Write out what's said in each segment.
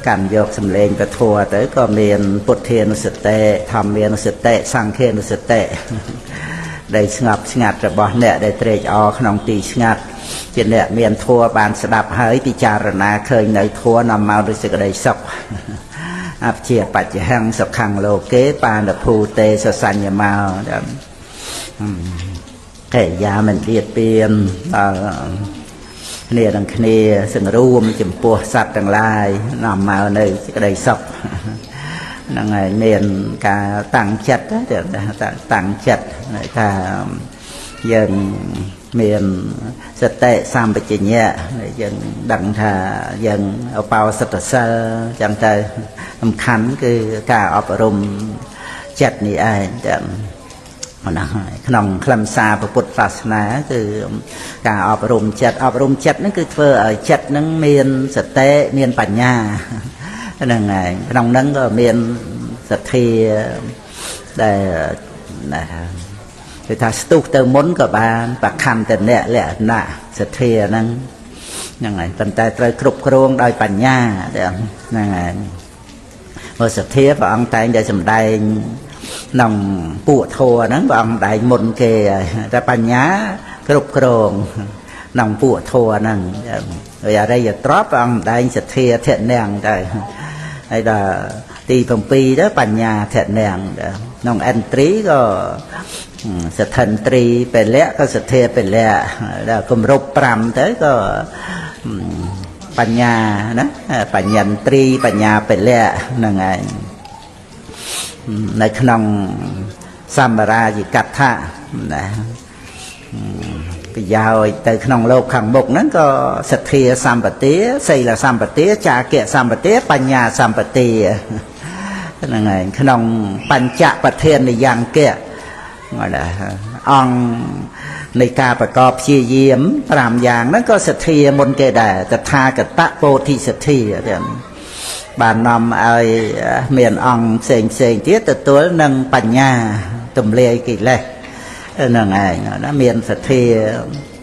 កាន់យកសម្លេងពធទៅក៏មានពុទ្ធានុសតិធម្មានុសតិសង្ឃានុសតិដែលស្ងប់ស្ងាត់របស់អ្នកដែលត្រេកអរក្នុងទីស្ងាត់ជាអ្នកមានធัวបានស្ដាប់ហើយពិចារណាឃើញនៅធัวនាំមកដោយសេចក្តីសុខអព្យាបច្ចហੰសុខੰលោកេបានភូទេសសញ្ញមកកិរិយាមិនបៀតបៀនគ្នាទាំងគ្នាសង្រួមចំពោះសត្វទាំងឡាយនាំមកនៅសេចក្តីសុខហ្នឹងហើយមានការតាំងចិត្តតាំងចិត្តថាយើងមានសតិសម្បជញ្ញៈយើងដឹងថាយើងអបោសិទ្ធសិលចឹងទៅសំខាន់គឺការអប់រំចិត្តនេះឯងចឹងណាក្នុងខ្លឹមសារពុទ្ធសាសនាគឺការអប់រំចិត្តហ្នឹងគឺធ្វើឲ្យចិត្តហ្នឹងមានសតិមានបញ្ញាហ្នឹងហើយក្នុងហ្នឹងក៏មានសទ្ធាដែលណាគឺថាស្ទុះទៅមុនក៏បានបខੰតនៈលក្ខណៈសទ្ធាហ្នឹងហើយប៉ុន្តែត្រូវគ្រប់គ្រងដោយបញ្ញាហ្នឹងហើយមកសទ្ធាព្រះអង្គតែងតែសម្ដែងក្នុងពួកធម៌ហ្នឹងព្រះអង្គដែងមុនគេតែបញ្ញាគ្រប់គ្រងក្នុងពួកធម៌ហ្នឹងហើយអរិយទ្រព្យព្រះអង្គដែងសទ្ធាធនៈទៅហើយដល់ទី7ទៅបញ្ញាធនៈក្នុងឥន្ទ្រីក៏សទ្ធិន្ទ្រីពលៈក៏សទ្ធាពលៈដល់គម្រប់5ទៅក៏បញ្ញាណាបញ្ញាន្ទ្រីបញ្ញាពលៈហ្នឹងឯងនៅក្នុងសម្បារាយិកថាណាប្រយោជន៍ទៅក្នុងលោកខាងមុខហ្នឹងក៏សទ្ធាសម្បទាសីលសម្បទាចាគៈសម្បទាបញ្ញាសម្បទាហ្នឹងហើយក្នុងបញ្ចបធានយ៉ាងគៈអង្គនៃការប្រកបព្យាយាម5យ៉ាងហ្នឹងក៏សទ្ធាមុនគេដែរតថាគតពោធិសទ្ធាបាននាំឲ្យមានអង្គផ្សេងទៀតទទួលនឹងបញ្ញាទម្លាយកិលេសហ្នឹងឯងណាមានសទ្ធា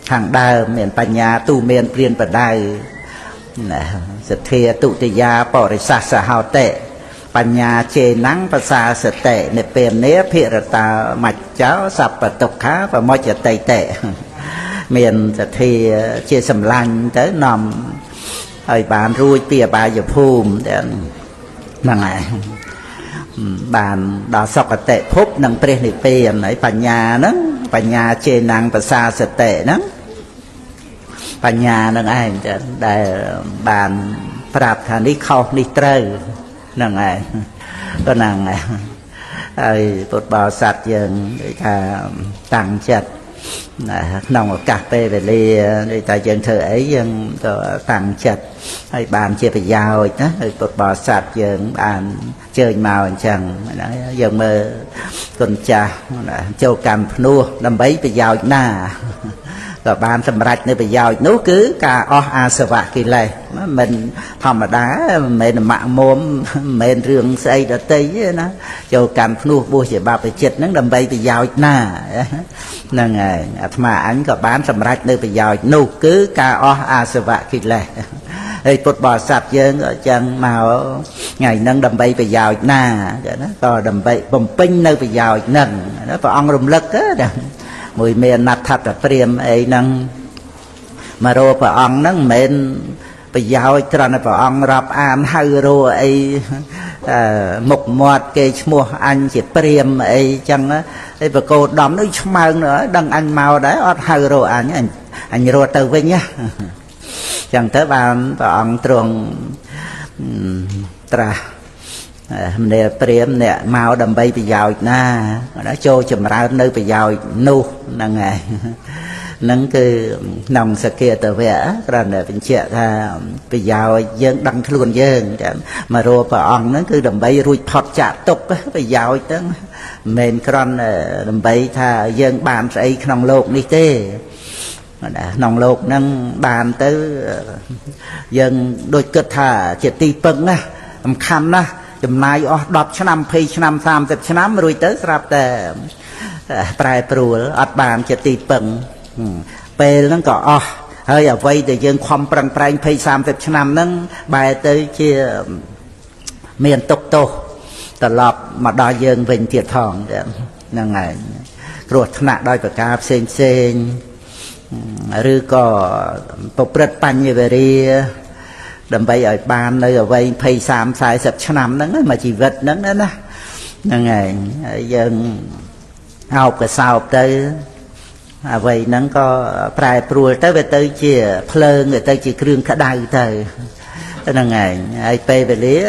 ខាងដើមមានបញ្ញាទូមានព្រានបដៅណាសទ្ធាទុតិយាបរិសសហោតិបញ្ញាជេណੰភាសាសតិនិព្វានេភិរតាមច្ចោសពតុក្ខាបមច្ចតិតិមានសទ្ធាជាសម្លាញ់ទៅនាំហើយបានរួចពីអបាយភូមិហ្នឹងហើយបានដល់សុគតិភពនិងព្រះនិព្វានហើយបញ្ញាហ្នឹងបញ្ញាជេណੰភាសាសតិហ្នឹងបញ្ញាហ្នឹងឯងដែលបានប្រាប់ថានេះខុសនេះត្រូវហ្នឹងឯងក៏ហ្នឹងឯងហើយពុទ្ធបរិស័ទយើងនិយាយថាតាំងចិត្តក្នុងឱកាសពេលវេលាដូចតែយើងធ្វើអីយើងក៏តាំងចិត្តហើយបានជាប្រយោជន៍ណាហើយពុទ្ធបរិស័ទយើងបានជើញមកអញ្ចឹងណាយើងមើលគុណចាស់ចូលកម្មភ្នោះដើម្បីប្រយោជន៍ណាក៏បានសម្រេចនៅប្រយោជន៍នោះគឺការអស់អាសវៈកិលេសមិនធម្មតាមិនមែនម៉ាក់មុំមិនមែនរឿងស្អីដទៃទេណាចូលកម្មភ្នោះបួសជាបព្វជិតហ្នឹងដើម្បីប្រយោជន៍ណាហ្នឹងហើយអាត្មាអញក៏បានសម្រេចនៅប្រយោជន៍នោះគឺការអស់អាសវៈកិលេសហើយពុទ្ធបរិស័ទយើងក៏ចឹងមកថ្ងៃហ្នឹងដើម្បីប្រយោជន៍ណាក៏ដើម្បីបំពេញនៅប្រយោជន៍ហ្នឹងព្រះអង្គរំលឹកណាមួយមានណដ្ឋតព្រាមអីហ្នឹងមករកព្រះអង្គហ្នឹងមិនមែនប្រយោជន៍ត្រង់តែព្រះអង្គរាប់អានហៅរកអីមុខមាត់គេឈ្មោះអញជាព្រាមអីចឹងហើយបកោដំនោះឆ្មើងដឹងអញមកដែរអត់ហៅរកអញរត់ទៅវិញណាចឹងទៅបានព្រះអង្គទ្រង់ត្រាស់មនាព្រាមអ្នកមកដើម្បីប្រយោជន៍ណាចូលចម្រើននៅប្រយោជន៍នោះហ្នឹងហើយហ្នឹងគឺក្នុងសក្កិតវៈគ្រាន់តែបញ្ជាក់ថាប្រយោជន៍យើងដឹងខ្លួនយើងមករកព្រះអង្គហ្នឹងគឺដើម្បីរួចផុតចាកទុក្ខប្រយោជន៍ហ្នឹងមិនមែនគ្រាន់តែដើម្បីថាយើងបានស្អីក្នុងโลกនេះទេក្នុងโลกហ្នឹងបានទៅយើងដូចគិតថាជាទីពឹងណាសំខាន់ណាចំណាយអស់10ឆ្នាំ20ឆ្នាំ30ឆ្នាំរួចទៅស្រាប់តែប្រែប្រួលអត់បានជាទីពឹងពេលហ្នឹងក៏អស់ហើយអ្វីដែលយើងខំប្រឹងប្រែង20 30ឆ្នាំហ្នឹងបែរទៅជា miền tục tô tờ lọp mà đo dương vinh thiệt thòng năng ngày ruột nạ đôi bậc ca sen rư có bộc rất pan như vậy đi đầm bay ở ban nơi ở vây pay xàm xài sập năm đó mà chỉ vật đó nè năng ngày dân học cái sao tới vậy nó có prai pruol tới về tới chia phơi người tới chỉ kêu cả đài tới năng ngày ai pe về lý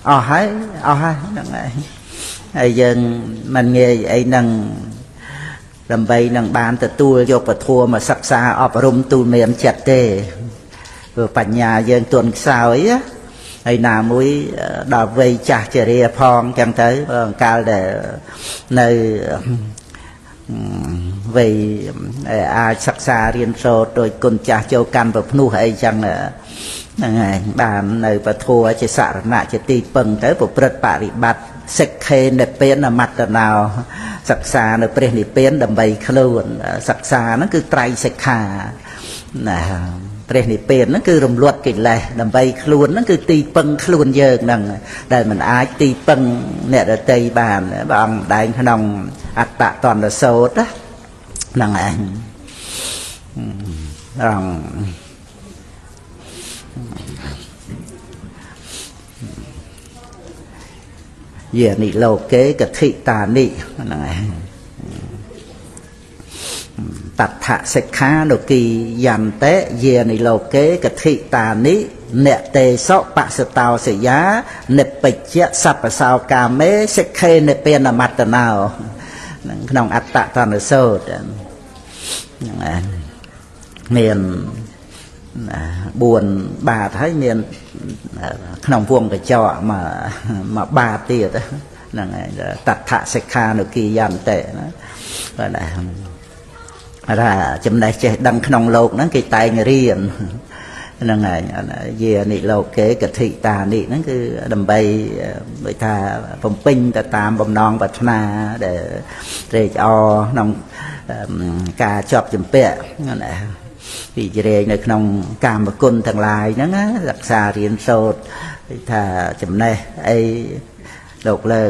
hai năng ngày ai dân mình nghe ai năng làm bay năng ban từ tu vô bờ thua mà sắc xa ở rung tu mềm chặt tê vừa bản nhà dân tuần sao ấy á ai nào mới đào vây chả chè ria phong chẳng tới cao để nơi về ai sắc xa riêng số rồi con cha châu căn và nu hay chẳng là ngày bàn nơi bờ thua chỉ xả nạ chỉ tì bừng tới bộ bật bạ bị bạt sạch khe nệp bên là mặt nào sắc xa nó bên nệp bên đầm bầy khluồn sắc xa nó cứ trai sạch hà nè bên nệp bên nó cứ rầm luật kịch lệ đầm bầy khluồn nó cứ tì bừng khluồn giờ nằng đây mình ai tì bừng nè ở tây bàn bằng đại nòng ắt tạ toàn là sâu đó nằng anh rằng giờ nị lô kế cái thị tà nị tạt thạ sạch khá đồ kỳ dàn tế giờ nị lô kế cái thị tà nị nẹ tê sọ bạc sự tàu sự giá nệp bạch chết sắp ở sau cà mê sạch khê nệp bên là mặt tờ nào nông ắt tạ toàn ở sâu miền buồn bà thấy miền nông vuông cái chọ mà ba tiệt đó là tạt thạ sạch kha được kỳ dàn tệ đó là ra chấm này chơi đăng nông lột nó cái tay người riêng là ngày về nị lô kế cái thị tà nị nó cứ đầm bay với ta bông pin ta tam bông non và na để cho nông ca chọc chấm bẹ vì vậy này nông cam và côn thằng lai nó đặc xa riêng sốt thà chấm này ấy độc là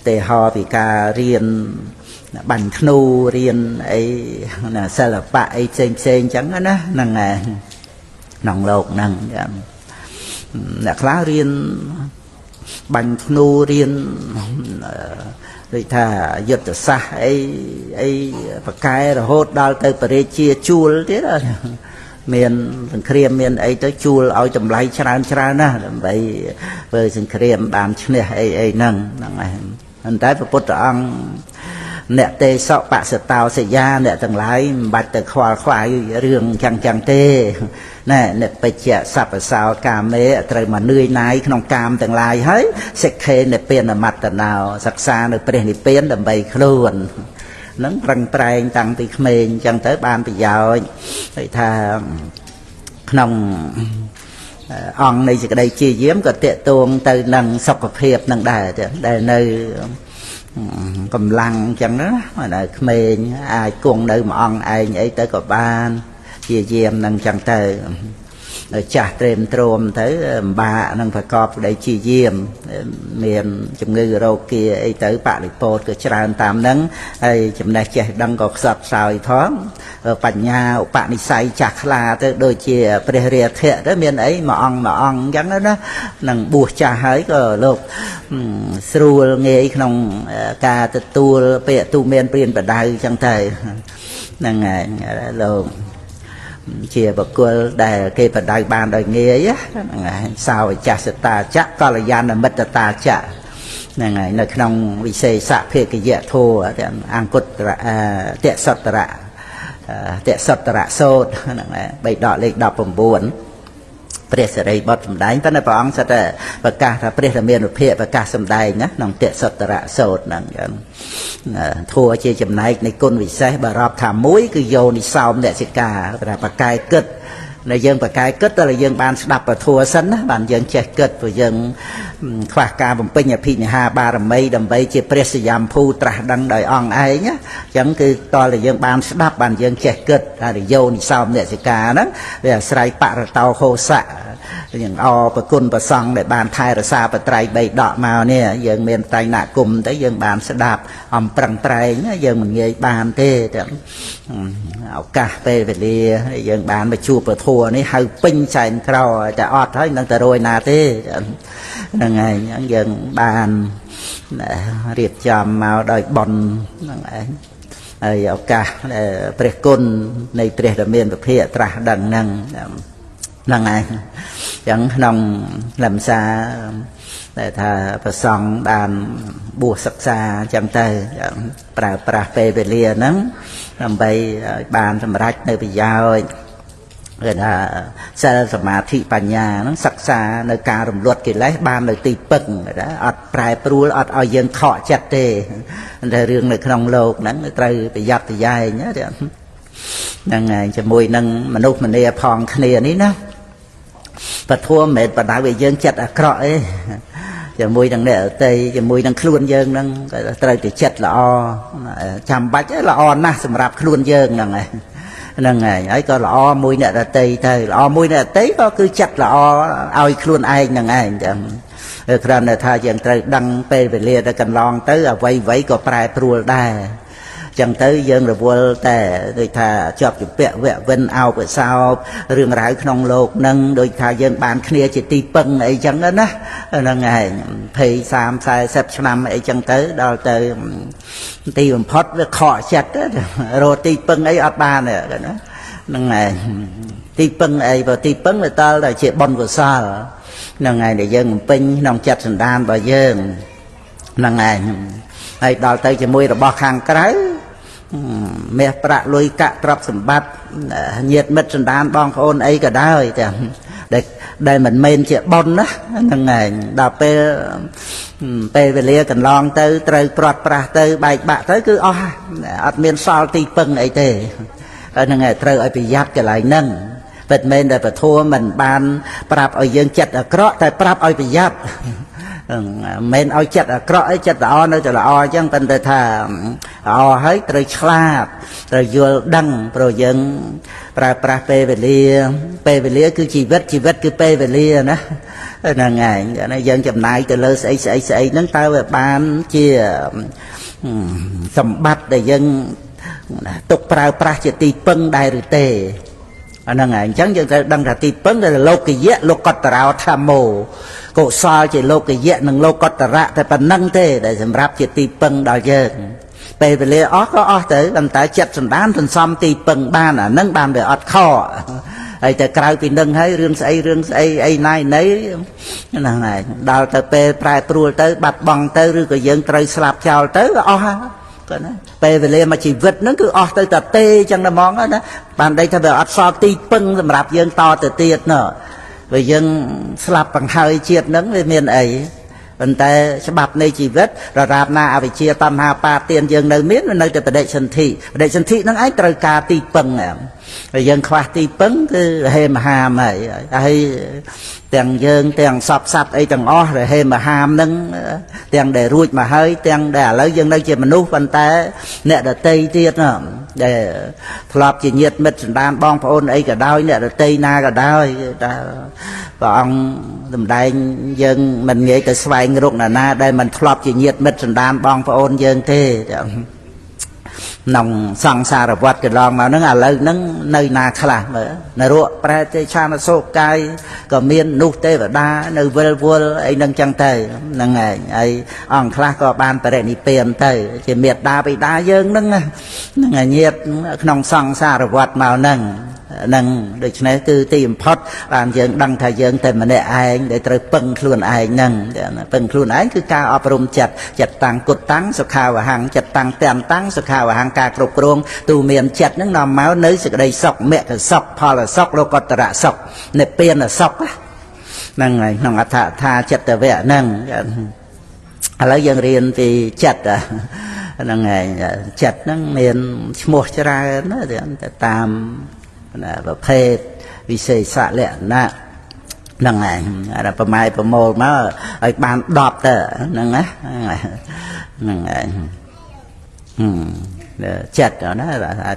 tề ho vì ca riêng bành nu riêng ấy là sao là bạ ấy sen trắng đó năng nòng lột năng là khá riêng bành nu riêng rồi thà giật từ xa ấy và cái rồi hốt đào tới bờ chia chua thế đó miền kriêm miền ấy tới chua ao chầm lấy chả na vậy với sừng kriêm bàn này ấy năng anh tới và bút ăn nè tê sọ bạ sợ tàu sẽ ra nè tầng lái bạch từ khoa riêng chẳng tê nè bạch chè sập ở sau cam mế trời mà nuôi nái không cam tầng lái hết sẽ khê nè bên là mặt tầng nào sắc xa nè bên thì bên đầm bầy khluồn nắng răng trai tăng thì mình chẳng tới ban thì giàu thì tha nông ông này chỉ cái đây chi diếm có tệ tuông từ nâng sọc hợp hiệp nâng đài nơi cầm lăng chẳng đó mà là mình ai cùng nơi mà ông ai ấy tới có ban chia diêm nâng chẳng tới chả trềm trồm tới bà nâng phải cọp để chia diêm miền chùm ngư rô kia ấy tới bạ lịch bột cái tràn tam nâng ấy chùm này trẻ đang có sập sao thoáng bản nhà bạn đi say chặt là tới đôi chia preria thiện đó miền ấy mà ông chẳng đó nâng buộc cha hái có lục sưu nghe không ca tu bệ tu miền priên bờ đai chẳng thầy nâng ngày lục chia bậc cô đại kê bậc đại ban đời nghe á sao cha sẽ ta chắc có là gian là mất ta chả ngày nơi trong vị xe sạ phê cái dễ thô ăn cốt tệ sọt rạ sốt bày đọ lịch đọc bổng buồnประเสริฐบทสมได้ตอนนั้นพระองค์จะประกาศประเสริฐเมียนเพประกาศสมได้นะน้องเตะสตระโสดนั่นกันทัวเชี่ยจำนายในกุลวิสัยบารอบถามมุ้ยคือโยนิสาวเนสิกาประกายกึศในยังประกายกึศอะไรยังบานสดับประทัวสันนะบานยังเจ็ดกึศไปยังขวากาผมเป็นอย่างพี่เนี่ยบารมีดำไปเชี่ยเปรสยามภูตราดังดอยอ่องไอ้เนี่ยยังคือตอนอะไรยังบานสดับบานยังเจ็ดกึศอะไรโยนิสาวเนสิกานั้นเวลาใส่ปะเตาโคสะ อย่างอประกุลประสงđể bàn thai ra xa bật trai bay đọ màu nè dường miền tây nạ cùng tới dường bàn sẽ đạp prăng trai dường mình nghe bàn thế cả về về đi dường bàn mà chụp ở thua này hơi pin chạy cầuจะอดให้นั่งแต่โรยนาthếนั่งไงdường bàn riết chòm màu đòi bònนั่งไงเอากะเปรียกุลในเปรียดเมียนประเภทตราดังนั่งไงchẳng nông làm xa để thà phải xong đàn bùa sắc xa chẳng tay pra phê về lìa nắng làm bay bàn làm rách nơi bị giao rồi là xa mà thị bà nhà nó sắc xa nơi ca rùm luật kỳ lấy ban nơi tì bừng đó ọt prai pru ọt ở dân thọ chặt tê rồi riêng nơi nông lột nắng nơi trời bị giặt thì dài nhá năng ngày cho mùi năng mà nút mà nè phong khné ní nó và thua mệt và đã bị dân chặt à cọ ấy giờ mùi đằng nè ở tây giờ mùi đằng khuôn dân đang trời thì chặt là o chăm bách là o na sầm rạp khuôn dân năng ngày ấy có là o mùi nè là tây thôi là o mùi nè tây có cứ chặt là o ao khuôn ai năng ngày rồi là thay dân trời đăng pe về lia đã cần lon tới ở vây vây có prai pru đai chẳng tới dân là vôแต่โดยท่าชอบจุดเปะแวะเว้นเอาไปเศร้าเรื่องราวขนมโลกนั่งโดยท่าdân bànเคลียร์จิตตีปังไอ้จังนั้นนะนั่งไงเพย์สามสายเสพชนำไอ้จังtới đó tớiตีมันพอดแล้วขอจัดโรตีปังไอ้อัดบานเนี่ยนะนั่งไงตีปังไอ้พอตีปังเลยตาเลยเจ็บบอลcủa saoนั่งไงđể dânปิ้งน้องจัดสันดานบ่dânนั่งไงไอ้ดอลtớiจะมวยระบข้างไกลเมียประลุยกะตรับสมบัติเหยียดเม็ดสันดานบองโอนไอ้ก็ได้แต่ได้เหมือนเมนเจ็บบอลนะนั่งไงดาวไปเวลียกันลองเตยเตยปลอดปลาเตยใบบะเตยคืออัดเมียนซอลตีปึงไอ้เตยนั่งไงเตยไอ้ไปยัดกันหลายนั่งเป็นเมนได้ประทัวมันบานปรับเอายังจัดกระแต่ปรับเอาไปยัดเมนเอาจัดกระไอ้จัดอ่อนเลยจัดอ่อนจังเป็นแต่ท่าอ่อนให้ตรฉลาดตรยัวดังโปรยังปราเปเวลียคือชีวิตคือเปเวลียนะนั่งไงยังจำนายแต่เลยใส่นั่งตาแบบบานเชี่ยสมบัติแต่ยังตกปราจะตีปึงได้หรือเตนั่งไงchẳngยังดังแต่ตีปึงแต่โลกิยะโลกัตระธรรมโมcổ sao chỉ lô cái diện nâng lô có tờ rạ thì phần nâng thế để xem rạp chỉ tì pâng đòi dơ bề về lê ớt có ớt tới làm ta chặt sẵn đán thần xóm tì pâng ban à nâng ban về ớt kho ấy ta krau thì nâng hay rương xây ấy này nấy này đào ta bề prai pruol tới bạch bằng tới rư cái dân trời slap chào tới ớt bề về lê mà chỉ vật nó cứ ớt tới ta tê chẳng là món đó bàn đây ta về ớt so tì pâng làm rạp dân to từ tiệt nữa vì dân slap bằng hơi chiết nắng với miền ấy vấn đề sẽ bập này chỉ vết rồi rạp na phải chia tam hà pa tiền dân nơi miến nơi từ đại sân thị nó ấy trời ca ti pâng rồi dân khoa ti pâng cứ hềm hàm ấy hay tiền dân tiền sập ấy tiền o rồi hềm mà hàm nâng tiền để ruột mà hơi tiền để lấy dân nơi chỉ mà nút vấn đề nè là tây tiết nữa để lọp chỉ nhiệt mệt đàn bong phôn ấy cả đôi nè là tây na cả đôi và ông làm đây dân mình nghĩ cái xoay ngược là na đây mình lọp chỉ nhiệt mệt đàn bong phôn dân thế nòng sang xa rồi vặt cái lòng mà nó lấy nó nơi na khla mà nơi ruộng pra tê cha nó sô cay có miên nút tê và đa nơi vơ ấy nâng chân tê nâng ngày ấy ông khla có ban phải đi tiền tê chỉ miệt đa bị đa dương nâng ngày nhiệt nòng sang xa rồi vặt màu nâng được này cứ tìm phật bàn dân đăng thời dân tìm mà để ai để trời pưng luôn ai nâng pưng luôn ấy cứ ca ọp rùm chặt tăng cột tăng sọc khao và hàng chặt tăng tèm tăng sọc khao và hàng ca cột rong tu miền chặt những nòng máu nới sự đây sọc mẹ là sọc pho là sọc lô cọt tả sọc nệp piên là sọc nâng này nòng tha chặt tờ vẽ nâng lấy dân riêng thì chặt nâng này chặt nâng miền mua cho ra nó thì tam và phê vì xây xạ lẹ nè nâng này là bà mai bà mô mà ở bàn đọp tờ nâng á nâng này ចិត្តណា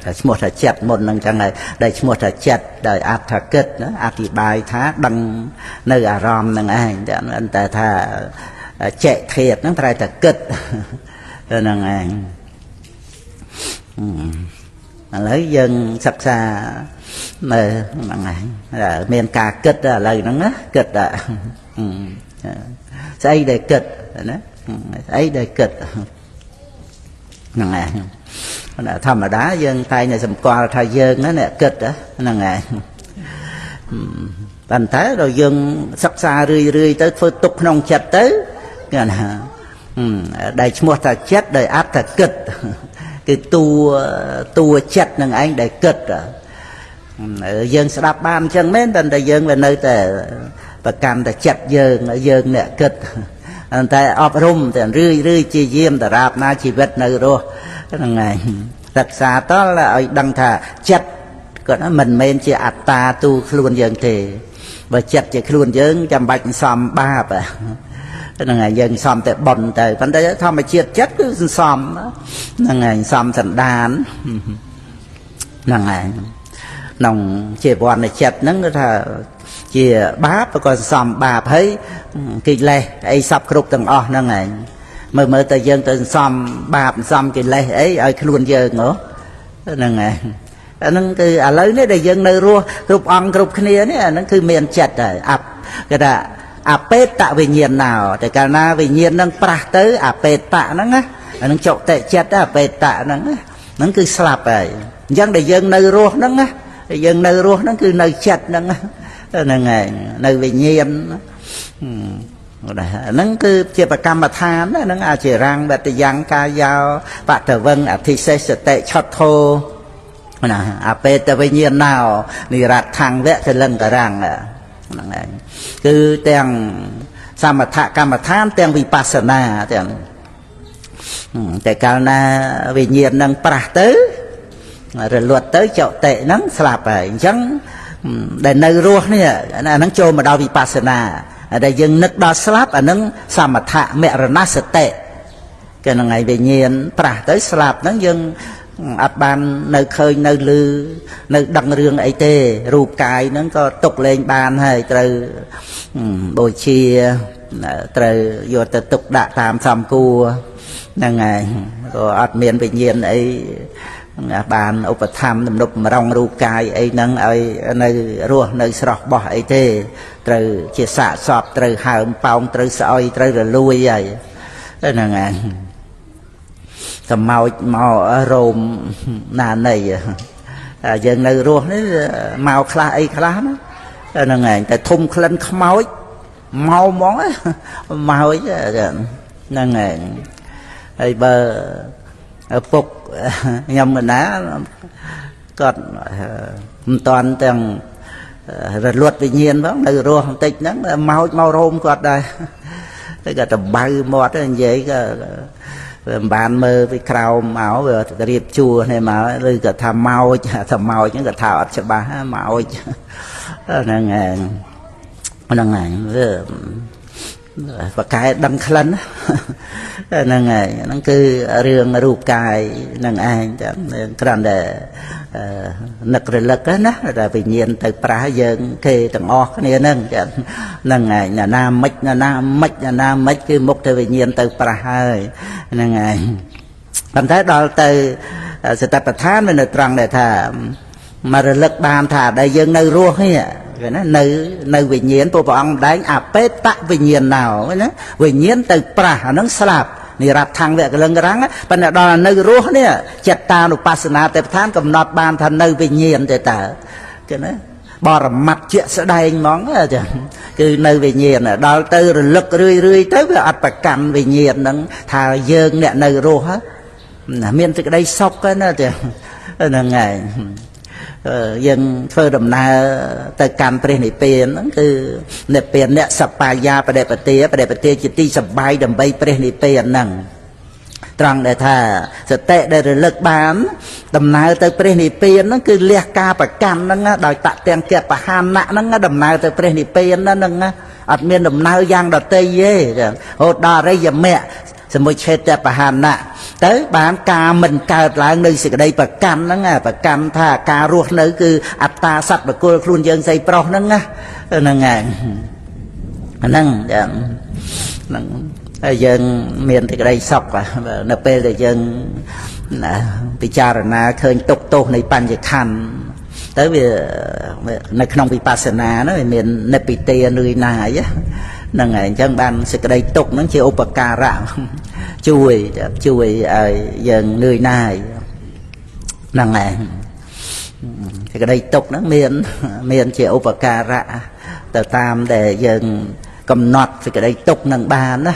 តែឈ្មោះថាចិត្តមុននឹងចឹងហើយដែលឈ្មោះថាចិត្តដោយអត្ថកិច្ចណាអធិប្បាយថាដឹងនៅអារម្មណ៍នឹងឯងតែថាចេះធាតហ្នឹងត្រូវតែគិតហ្នឹងឯងឥឡូវយើងសិក្សានៅហ្នឹងឯងមានការគិតឥឡូវហ្នឹងណាគិតស្អីដែលគិតណាស្អីដែលគិតហ្នឹងឯងធម្មតាយើងតែងតែសម្គាល់ថាយើងណាអ្នកគិតហ្នឹងឯងប៉ុន្តែដល់យើងសិក្សារឿយទៅធ្វើទុកក្នុងចិត្តទៅគេថាដែលឈ្មោះថាចិត្តដោយអត្ថកិច្ចគឺតួចិត្តនឹងឯងដែលគិតយើងស្ដាប់បានអញ្ចឹងមែនតែយើងវានៅតែប្រកាន់តែចិត្តយើងអ្នកគិតតែអប់រំតែរឿយជាយាមតារាបណាជីវិតនៅរស់ហ្នឹងឯងសិក្សាតឲ្យដឹងថាចិត្តគាត់មិនមែនជាអត្តាទូខ្លួនយើងទេបើចិត្តជាខ្លួនយើងចាំបាច់សំបាបហ្នឹងហើយយើងសំតែប៉ុនទៅប៉ុន្តែធម្មជាតិចិត្តគឺសន្សំហ្នឹងហើយសំសន្តានហ្នឹងហើយក្នុងជាវណ្ណចិត្តហ្នឹងគឺថាជាបាបក៏សន្សំបាបហើយកិលេសអីសពគ្រប់ទាំងអស់ហ្នឹងហើយមើលតែយើងទៅសន្សំបាបសន្សំកិលេសអីឲ្យខ្លួនយើងហ្នឹងហើយអាហ្នឹងគឺឥឡូវនេះដែលយើងនៅរស់គ្រប់អង្គគ្រប់គ្នានេះអាហ្នឹងគឺមានចិត្តហើយគេថាអបេតវិញ្ញាណណោតែកាលណាវិញ្ញាណនឹងប្រះទៅអបេតហ្នឹងណាអានឹងចុតិចិត្តអបេតហ្នឹងគឺស្លាប់ហើយអញ្ចឹងដែលយើងនៅរស់ហ្នឹងណាយើងនៅរស់ហ្នឹងគឺនៅចិត្តហ្នឹងហ្នឹងហើយនៅវិញ្ញាណហ្នឹងគឺជាបកម្មដ្ឋានហ្នឹងអាចជារាំងវតយ៉ាងកាយោបតវឹងអធិសេសតិឆតធោណាអបេតវិញ្ញាណណោនិរដ្ឋังវៈកលឹងករាំងហ្នឹងឯងគឺទាំងសមថកម្មដ្ឋានទាំងវិបស្សនាទាំងតែកាលណាវិញ្ញាណនឹងប្រះទៅរលត់ទៅចុតិហ្នឹងស្លាប់ហើយអញ្ចឹងដែលនៅរស់នេះអាហ្នឹងចូលមកដល់វិបស្សនាដែលយើងនឹកដល់ស្លាប់អាហ្នឹងសមថមរណសតិគេហ្នឹងឯងវិញ្ញាណប្រះទៅស្លាប់ហ្នឹងយើងអត់បាននៅឃើញនៅឮនៅដឹងរឿងអីទេរូបកាយហ្នឹងក៏ຕົកលេងបានហើយត្រូវបូជាត្រូវយកទៅទុកដាក់តាមសំគួរហ្នឹងហើយក៏អត់មានវិញ្ញាណអីបានឧបត្ថម្ភទំនុកម្រងរូបកាយអីហ្នឹងឲ្យនៅរស់នៅស្រស់បោះអីទេត្រូវជាសាកសពត្រូវហើមប៉ោងត្រូវស្អុយត្រូវរលួយហើយហ្នឹងហើយសម្ោចមករោមណានៃយើងនៅរស់នេះមកខ្លះអីខ្លះណាហ្នឹងឯងតែធំក្លិនខ្មោចមកហ្មងមកហ្នឹងឯងហើយបើឪពុកខ្ញុំកណាគាត់មិនតាន់ទាំងរលត់វិញ្ញាណផងនៅរស់បន្តិចហ្នឹងមករោមគាត់ដែរតែគាត់ទៅបៅមាត់និយាយក៏មិនបានមើលពីក្រោមមកវារៀបជួរនេះមកឬក៏ថាម៉ោចហ្នឹងក៏ថាអត់ច្បាស់ម៉ោចហ្នឹងឯងហ្នឹងឯងវាបកែដឹងក្លិនហ្នឹងឯងហ្នឹងគឺរឿងរូបកាយហ្នឹងឯងតែគ្រាន់តែនឹករលឹកណាតែវិញ្ញាណទៅប្រះយើងគេទាំងអស់គ្នាហ្នឹងហ្នឹងឯងណាមិចគឺមុខទៅវិញ្ញាណទៅប្រះហើយហ្នឹងឯងប៉ុន្តែដល់ទៅសតិប្បដ្ឋានវានៅត្រង់ដែលថាមករលឹកបានថាដែលយើងនៅរស់នេះគេណានៅវិញ្ញាណព្រះអង្គម្ដែងអបេតវិញ្ញាណណោណាវិញ្ញាណទៅប្រះអានឹងស្លាប់និរដ្ឋังវៈកលឹងរាំងប៉ុន្តែដល់នៅរស់នេះចិត្តតានុបស្សនាទេពឋានកំណត់បានថានៅវិញ្ញាណទេតើគេណាបរមត្តជាក់ស្ដែងហ្មងចាគឺនៅវិញ្ញាណដល់ទៅរលឹករឿយទៅវាអត់ប្រកាន់វិញ្ញាណហ្នឹងថាយើងអ្នកនៅរស់មានសេចក្តីសុខណាចាហ្នឹងហើយយើងធ្វើដំណើរទៅកាន់ព្រះនិព្វានហ្នឹងគឺនិព្វានអ្នកសបាយាបដិបទាជាទីសបាយដើម្បីព្រះនិព្វានហ្នឹងត្រង់ដែលថាសតិដែលរលឹកបានដំណើរទៅព្រះនិព្វានហ្នឹងគឺលះការប្រកាន់ហ្នឹងដោយតទាំងគបហានៈហ្នឹងដំណើរទៅព្រះនិព្វានហ្នឹងអត់មានដំណើរយ៉ាងដទៃទេហូតដល់អរិយមគ្គសមុច្ឆេតបហានៈ tới bán ca mình cao lại nơi sự đây bà canh đó nghe bà canh tha ca ruột nơi cứ ắt ta sạch và cô luôn dân xây pro đó nghe nó nghe nâng dân miền thì cái đây sọc à nó bê là dân bị cha rồi na khơi tục tô này pan về khăn tới vì nó không bị pasana nó miền nepite nơi này á là ngày chân ban sự cái đây tục nó chỉ upakara chui dân nơi này là ngày thì cái đây tục nó miền chỉ upakara từ tam để dân cầm nọt thì cái đây tục nâng bàn đó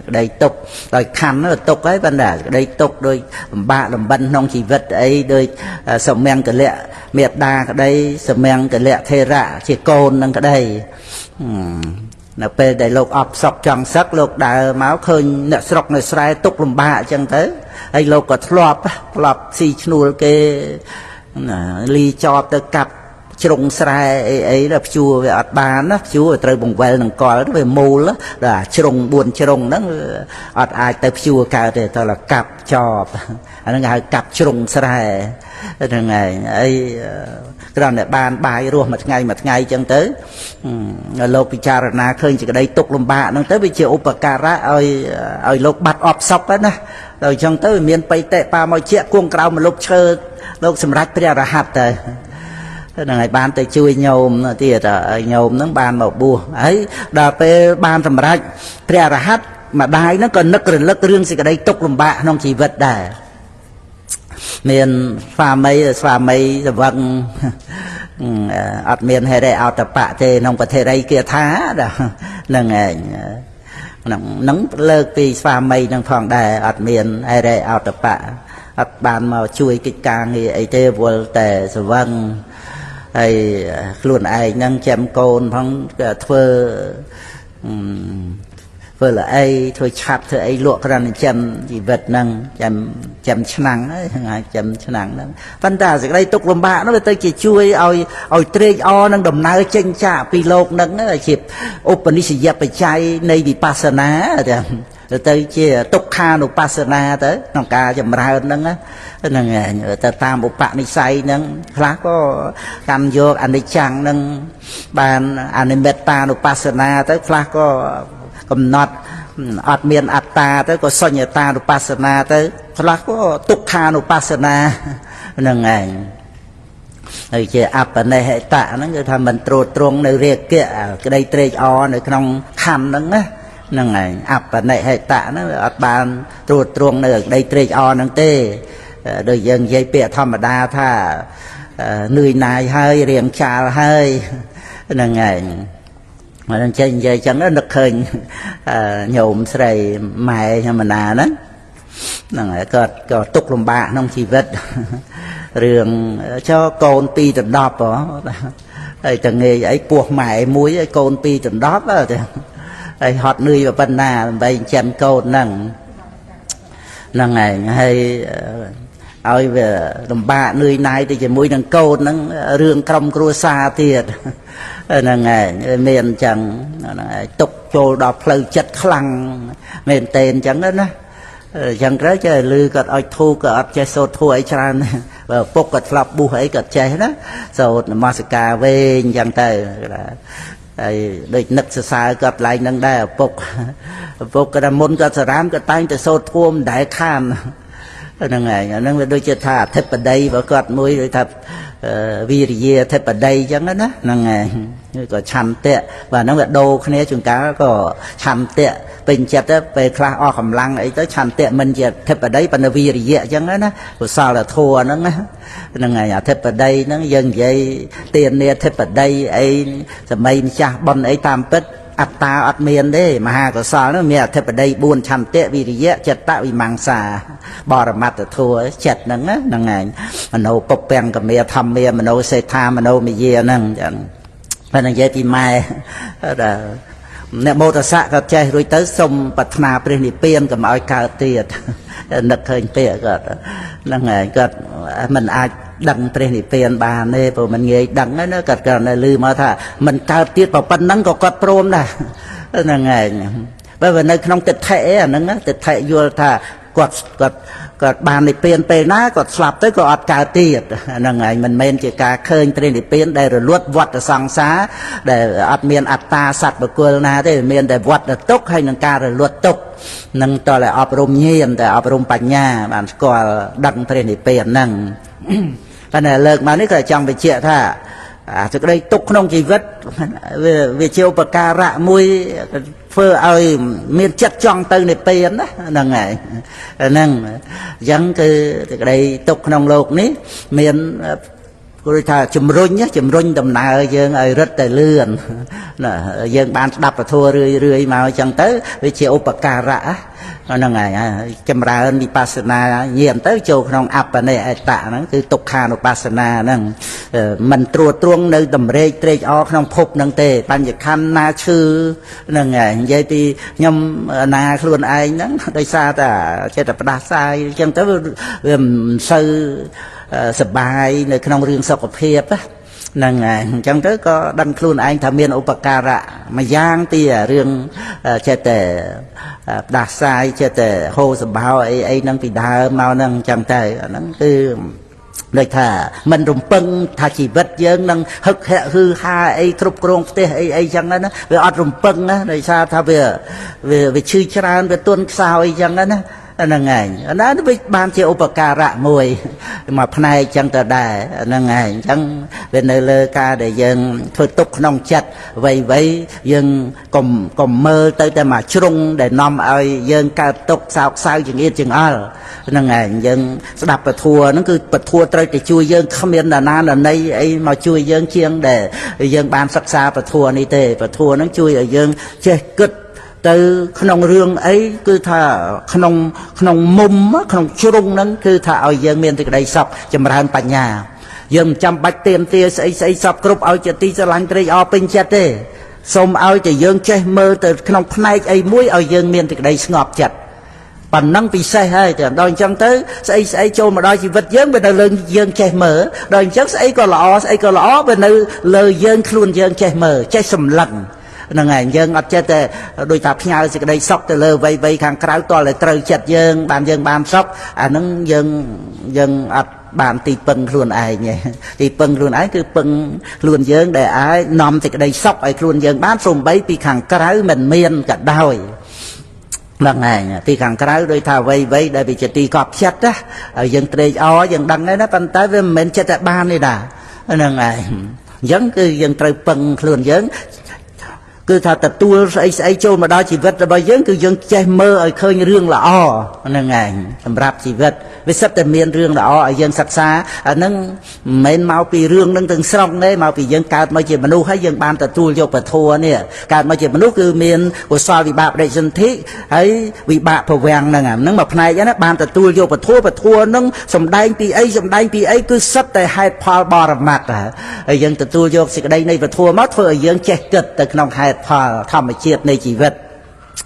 đây tục rồi khăn nó là tục ấy vấn đề đây tục đôi ba làm bân nông chỉ vật ấy đôi sầm men cái lẹ miệt đa cái đây sầm men cái lẹ thê rạ chỉ côn nâng cái đây là về để lục ập sọc tròn sắc lục đã máu khơi nợ sọc nợ sài tục làm ba chẳng tới ấy lục có lọp xì nuôi cái ly cho tới cặp trồng sài ấy là chùa về ọt bán đó chùa về trời bùng về nằng cò đó về mù đó là trồng buồn trồng đó ọt ai tới chùa cả để tao là cặp chọp anh nói cặp trồng sài là ngày ấy cái đó là bàn bài luôn một ngày chẳng tới lộc picharana khơi chỉ cái đây tục làm bạ nó tới bị chịu upakara ơi lộc bắt ọp sọc đó nè rồi chẳng tới miền tây tệ pa mọi chuyện cuồng cào mà lộc chơi lộc sầm rách bây giờ hạt rồi ngày ban tới chui nhôm thì nhôm nó ban một bùa ấy đợt về ban sầm rách bây giờ hạt mà đai nó còn nấc riêng gì cái đây tục làm bạ nó chỉ vật đài miền pha mây vâng ọt miền hay đây ao tập bạ thì nông vật thế đây kia thá đó là ngày nắng lơ pi pha mây nông phòng đài ọt miền hay đây ao tập bạ ọt bàn màu chui cái càng thì ấy thế vô tề vâng hay luôn ai nâng chém côn phong thưa vừa là ai thôi chặt thôi ai luộc ra nên chém gì vật năng chém năng ấy chém năng đó phân ta sẽ đây tục làm bạ nó về tới chỉ chui oi tre o năng đầm nai chênh chạ pi lộc năng là chịp Upanishad phải chạy này bị pasana rồi tới chỉ tục kha nụ pasana tới nông ca chấm ra năng á năng ta tam bộ bạn đi say năng khác có cam vô anh đi chăng năng bàn anh meta nụ pasana tới khác có cầm nọt ọt miền ạt ta tới có soi nhà ta nụ pasana tới khác có tục kha nụ pasana năng ngày người chơi áp ở đây hệ tạ nó người ta mình trộn nơi riêng kia cái đây tre o nơi trong khăn đó á năng ngày áp ở đây hệ tạ nó ở bàn trộn nơi đây tre o năng tê đời dân dây bẹ thầm mà đa tha nơi này hơi riêng trà hơi năng ngày mà đang chơi dây chẳng nó nực hình nhộm sợi mày cho mình đó năng ngày có tục làm bạ nông chỉ vật riêng cho con pi trần đọp đó ấy từng nghề ấy buộc mày muối ấy con pi trần đọp đó ấy hot nuôi và bên na bây chém con năng ngày hay ơi về làm bạ nuôi này thì chỉ muối năng con năng riêng trong cua xa thiệt năng ngày miền chẳng tục trồ đọp lời chất khăng miền tên chẳng đó chẳng cái chơi lư cật oi thu cật chơi sốt thu ấy chan và bốc cật flop bu ấy cật chơi đó sốt mascara về chẳng tay để nực xa cật lại nâng đai bốc cái môn cật sám cật tay từ sốt thuôm đại khan năng ngày năng đôi chơi thà thép ở đây và cật mũi rồi thập vì thép ở đây chẳng đó năng ngày có chăn tệ và nó là đồ cái này chúng ta có chăn tệ bình chặt á về khai o khẩm lăng ấy tới chăn tệ mình chặt thép ở đấy bằng vì gì vậy chẳng đó của sao là thua nó ngày thép ở đây nó dần dây tiền nè thép ở đây ấy rồi mấy cha bon ấy tam pết ắt ta ắt miền đấy mà hà của sao nó mẹ thép ở đây buồn chăn tệ vì gì vậy chặt tạo vì mang xà bỏ ra mặt thua chặt nó ngày mà nấu bọc bènกับmẹ thầm mẹ mà nấu xây tham mà nấu mẹ gì nâng và năng dây thì mai nè mô tả xã có chơi rồi tới sông bạch na bên đi biên cầm oi cao tiệt nực hơi tiệt rồi năng ngày cật mình ai đăng bên đi biên bà nè bộ mình nghe đăng ấy nó cật cật này lư mà thà mình cao tiệt vào bên nắng có cật prom nè năng ngày bởi vì nơi không tịch thể nắng tịch thể vô thà គាត់បាននិព្វានពេលណាគាត់ស្លាប់ទៅក៏អត់កើតទៀតហ្នឹងហើយមិនមែនជាការឃើញព្រះនិព្វានដែលរលត់វដ្តសង្សារដែលអត់មានអត្តាសត្វបុគ្គលណាទេមានតែវដ្តទុក្ខហើយនឹងការរលត់ទុក្ខនឹងតតែអប់រំញាណតែអប់រំបញ្ញាបានស្គាល់ដឹងព្រះនិព្វានហ្នឹងប៉ុន្តែលើកមកនេះក៏ចង់បញ្ជាក់ថាសេចក្តីទុក្ខក្នុងជីវិតវាជាឧបការៈមួយធ្វើឲ្យមានចិត្តចង់ទៅនិព្វានណាហ្នឹងហើយហ្នឹងអញ្ចឹងគឺសេចក្តីទុក្ខក្នុងโลกនេះមានគឺថាជំរុញដំណើរយើងឲ្យរឹតតែលឿនណាយើងបានស្ដាប់ពធរឿយមកអញ្ចឹងទៅវាជាឧបការៈហ្នឹងហើយចម្រើនវិបស្សនាញាណទៅចូលក្នុងអបនិអតៈហ្នឹងគឺទុក្ខានុបស្សនាហ្នឹងមិនត្រួតត្រងនៅតម្រេកត្រេកអរក្នុងភពហ្នឹងទេបញ្ញខណ្ឌណាឈឺហ្នឹងហើយនិយាយពីខ្ញុំណាខ្លួនឯងហ្នឹងដោយសារតែចិត្តផ្ដាសាយអញ្ចឹងទៅវាមិនសូវសបាយនៅក្នុងរឿងសុខភាពហ្នឹងហើយអញ្ចឹងទៅក៏ដឹងខ្លួនឯងថាមានឧបការៈមួយយ៉ាងទីរឿងចេះតែផ្ដាសាយចេះតែហូរសម្បោអីហ្នឹងពីដើមមកហ្នឹងអញ្ចឹងទៅអាហ្នឹងគឺដូចថាមិនរំពឹងថាជីវិតយើងនឹងហឹកហាក់ហឺហាអីគ្រប់គ្រងផ្ទះអីចឹងណាវាអត់រំពឹងណាដោយសារថាវាឈឺច្រើនវាទន់ខ្សោយចឹងណាហ្នឹងហើយអានោះវាបានជាឧបការៈមួយមកផ្នែកចឹងទៅដែរហ្នឹងហើយអញ្ចឹងវានៅលើការដែលយើងធ្វើទុកក្នុងចិត្តអ្វីយើងកុំមើលទៅតែមកជ្រុងដែលនាំឲ្យយើងកើតទុកសោកសៅចង្អៀតចង្អល់ហ្នឹងហើយយើងស្ដាប់ពធហ្នឹងគឺពធត្រូវតែជួយយើងគ្មានណាណីអីមកជួយយើងជាងដែលយើងបានសិក្សាពធនេះទេពធហ្នឹងជួយឲ្យយើងចេះគិតទៅក្នុងរឿងអីគឺថាក្នុងមុំក្នុងជ្រុងហ្នឹងគឺថាឲ្យយើងមានសេចក្តីសុខចម្រើនបញ្ញាយើងមិនចាំបាច់ទៀមទាស្អីសពគ្រប់ឲ្យជាទីស្រឡាញ់ត្រេកអរពេញចិត្តទេសូមឲ្យតែយើងចេះមើលទៅក្នុងផ្នែកអីមួយឲ្យយើងមានសេចក្តីស្ងប់ចិត្តប៉ុណ្ណឹងពិសេសហើយតែដល់អញ្ចឹងទៅស្អីចូលមកដល់ជីវិតយើងវានៅលើយើងចេះមើលដល់អញ្ចឹងស្អីក៏ល្អវានៅលើយើងខ្លួនយើងចេះមើលចេះសម្លឹងហ្នឹងហើយយើងអត់ចេះតែដូចថាផ្ញើសេចក្តីសុខទៅលើវ័យខាងក្រៅតតែត្រូវចិត្តយើងបានសុខអាហ្នឹងយើងអត់បានទីពឹងខ្លួនឯងទេទីពឹងខ្លួនឯងគឺពឹងខ្លួនយើងដែលអាចនាំសេចក្តីសុខឲ្យខ្លួនយើងបានសូម្បីពីខាងក្រៅមិនមានក៏ដោយហ្នឹងហើយពីខាងក្រៅដូចថាអ្វីដែលវាជាទីកប់ចិត្តណាហើយយើងត្រេកអរយើងដឹងហើយណាប៉ុន្តែវាមិនមែនចិត្តតែបានទេដែរហ្នឹងហើយអញ្ចឹងគឺយើងត្រូវពឹងខ្លួនយើងគឺថាទទួលស្អីចូលមកដល់ជីវិតរបស់យើងគឺយើងចេះមើលឲ្យឃើញរឿងល្អហ្នឹងឯងសម្រាប់ជីវិតវាសិតតែមានរឿងល្អឲ្យយើងសិក្សាអាហ្នឹងមិនមែនមកពីរឿងហ្នឹងទាំងស្រុងទេមកពីយើងកើតមកជាមនុស្សហើយយើងបានទទួលយកពធនេះកើតមកជាមនុស្សគឺមានកុសលវិបាកបដិសន្ធិហើយវិបាកភវាំងហ្នឹងមកផ្នែកណាបានទទួលយកពធហ្នឹងសំដែងពីអីគឺសិតតែហេតុផលបរមត្តហើយយើងទទួលយកសេចក្តីនៃពធមកធ្វើឲ្យយើងចេះគិតទៅក្នុងហេតុផលធម្មជាតិនៃជីវិត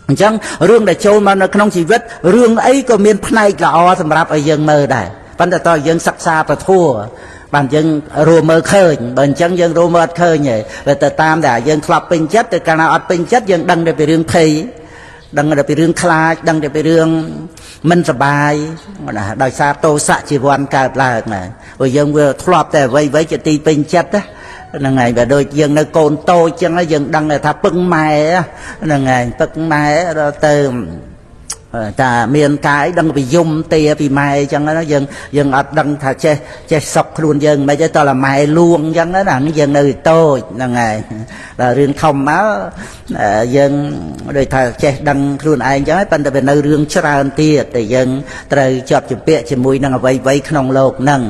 អញ្ចឹងរឿងដែលចូលមកនៅក្នុងជីវិតរឿងអីក៏មានផ្នែកល្អសម្រាប់ឲ្យយើងមើលដែរប៉ុន្តែតើយើងសិក្សាពធបានយើងរមើលឃើញបើអញ្ចឹងយើងរមើលអត់ឃើញទេតែតាមតែយើងធ្លាប់ពេញចិត្តទៅកាលណាអត់ពេញចិត្តយើងដឹងតែពីរឿងភ័យដឹងតែពីរឿងខ្លាចដឹងតែពីរឿងមិនសบายដោយសារទោសៈជីវ័នកើតឡើងណាព្រោះយើងវាធ្លាប់តែអ្វីជាទីពេញចិត្តណាហ្នឹងហើយបើដូចយើងនៅកូនតូចចឹងយើងដឹងថាពឹងម៉ែហ្នឹងហើយពឹងម៉ែដល់ទៅតាមានកាយដឹងពីយំទាពីម៉ែចឹងណាយើងអត់ដឹងថាចេះសុកខ្លួនយើងមិនទេតើម៉ែលួងចឹងណានេះយើងនៅតូចហ្នឹងហើយដល់រឿងធំមកយើងដូចថាចេះដឹងខ្លួនឯងចឹងហើយប៉ុន្តែវានៅរឿងច្រើនទៀតតែយើងត្រូវជាប់ជំពាក់ជាមួយនឹងអ្វីក្នុងโลกហ្នឹង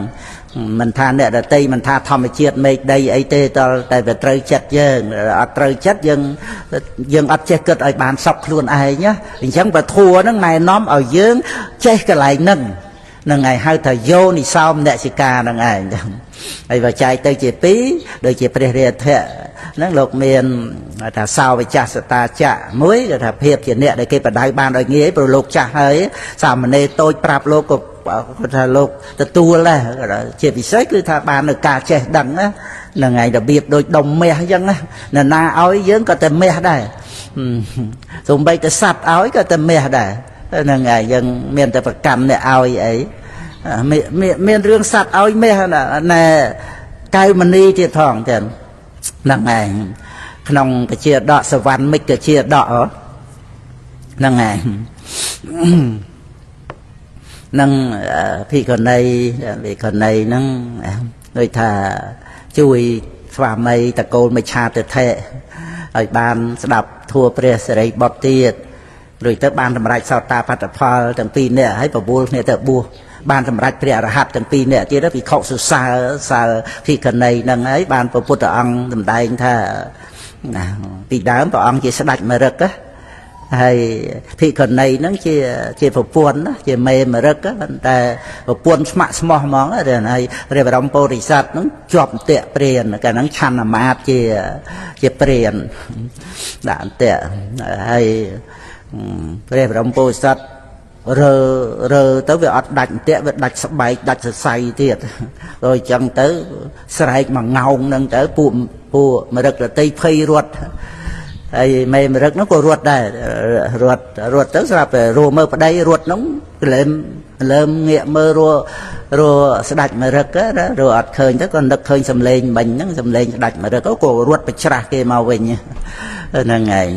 មិនថាអ្នកដតីមិនថាធម្មជាតិមេឃដីអីទេតែវាត្រូវចិត្តយើងអត់ត្រូវចិត្តយើងអត់ចេះគិតឲ្យបានសុខខ្លួនឯងណាអញ្ចឹងពធហ្នឹងណែនាំឲ្យយើងចេះកន្លែងហ្នឹងហើយហៅថាយោនិសោមនសិកាហ្នឹងឯងហើយបើចែកទៅជាពីរដូចជាព្រះរាធៈហ្នឹងលោកមានថាសោវិជ្ជសតាចៈមួយគេថាភាពជាអ្នកដែលគេបដៅបានឲ្យងាយព្រោះលោកចាស់ហើយសាមណេរតូចប្រាប់លោកក៏គាត់ថាលោកទទួលដែរជាពិសេសគឺថាបាននៅការចេះដឹងណាហ្នឹងហើយរបៀបដូចដុំមាសអញ្ចឹងណាណាឲ្យយើងក៏តែមាសដែរសំបីតែសัตว์ឲ្យក៏តែមាសដែរ năng ngày dân miền tây Bắc cầm này ao ấy miền rương sạch ao mê nè cây mình đi thì thòng thì năng ngày nông cái chia đọ sờ văn mấy cái chia đọ năng ngày năng khi còn này năng người thà chui và mây ta cô mây cha tự thể ở ban đập thua preseri bọt tiệt rồi tới ban làm rạch sao ta phát phật từng pi nè hay bảo bua nè tự bua ban làm rạch pre hạt từng pi nè chỉ đó vì khẩu sự xa khi cần này năng ấy ban bảo bút ăn làm đại tha vì đám bảo ăn chỉ sẽ đạch mà rực á hay thì cần này nó chỉ phải buồn đó chỉ mềm mà rực áแต่buồn smart small món á rồi này rồi vào trong Bodhisattva nó chọp tệ tiền cái nó chăn là mát chỉ tiền đạn tệ hay rồi vào trong Bodhisattva rồi tới việc đặt tệ việc đặt bài đặt say thiệt rồi chẳng tới sài mà ngầu nâng tới pu mà rực là tây phi ruột ai mày mà rất nó có ruột đây ruột tới sao phải rùa mơ vào đây ruột nó lên nghĩa mơ rùa sẽ đặt mà rất á rồi khơi tới còn đất khơi sầm lên mình nó sầm lên đặt mà rất có cổ ruột bị chặt kia màu về nhỉ nên ngày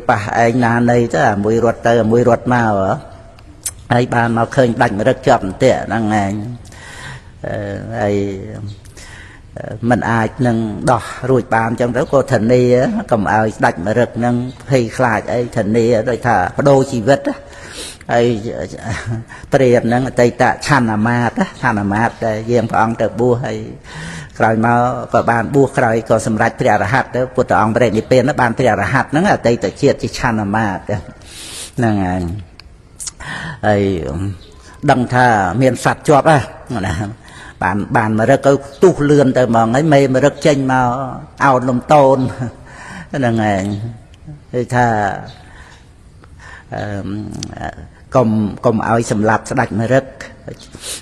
pa anh na này tức là mùi ruột tới mùi ruột màu á ai ban màu khơi đặt mà rất chậm tệ đang ngày ai mình ai nâng đỏ rồi bàn trong đó cô thần ni cầm ai đặt mà rực nâng hay khai ấy thần ni rồi thả đô chỉ vật á ai tiền nâng tây tạ chăn là mát riêng ông tự bua hay rồi mà có bàn bua rồi có sầm rạch tiền là hạt đó của ông bền đi pen nó bàn tiền là hạt nó là tây tạ chiết chỉ chăn là mát nâng ai đằng thà miền sạt chọp á bạn mà rất có tu lươn tới mà ấy mê mà rất chênh mà ao lồng tôn là ngày thì tha cùng ao sầm lạp sẽ đặt mà rất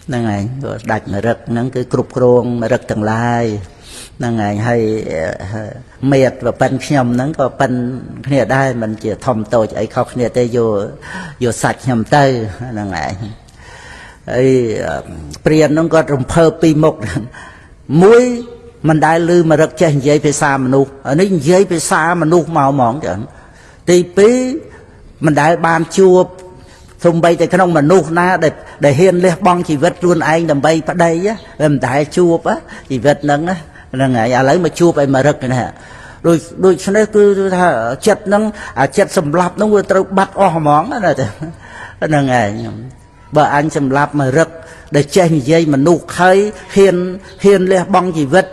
là ngày đặt mà rất nó cái cục ruộng mà rất từng lai là ngày hay mệt và phân nhầm nó có phân kia đây mình chỉ thòng tội ấy khóc kia tây vô sạch nhầm tây là ngày ấy priền nó có rồng phơ pi mộc muối mình đại lư mà rất chạy dây về xa mà nuốt ở đây dây về xa mà nuốt màu mỏng chẳng tí pí mình đại ban chua thùng bay tại cái nông mà nuốt na để hiền lên bong chỉ vật luôn anh đầm bay vào đây á mình đại chua á chỉ vật nâng á là ngày lấy mà chua bay mà rất này đôi cho nên cứ chật nâng chật sầm lạp nó vừa trâu bắt o mỏng đó là ngày bà anh sầm lạp mà rất để chạy dây mà nuốt hơi hiền lên bong chỉ vật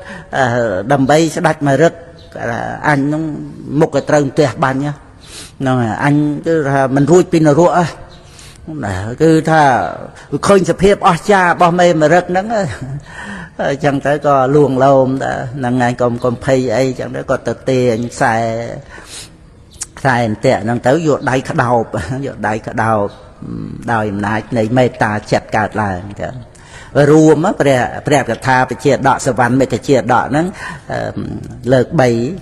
đầm bay sẽ đặt mà rất anh nó một cái trâu tuyệt ban nhá anh cứ mình vui pin rùa cứ tha khơi sập hiệp cha bao mê mà rất nắng chẳng tới có luồng lâu năng ngày còn pay ấy chẳng tới có tờ tiền xài tệ năng tới vô đáy cả đầu đòi nãy này mê ta chặt cạt lại rùa á bè cái tha phải chia đọ sờ văn mấy cái chia đọ nó lợt bay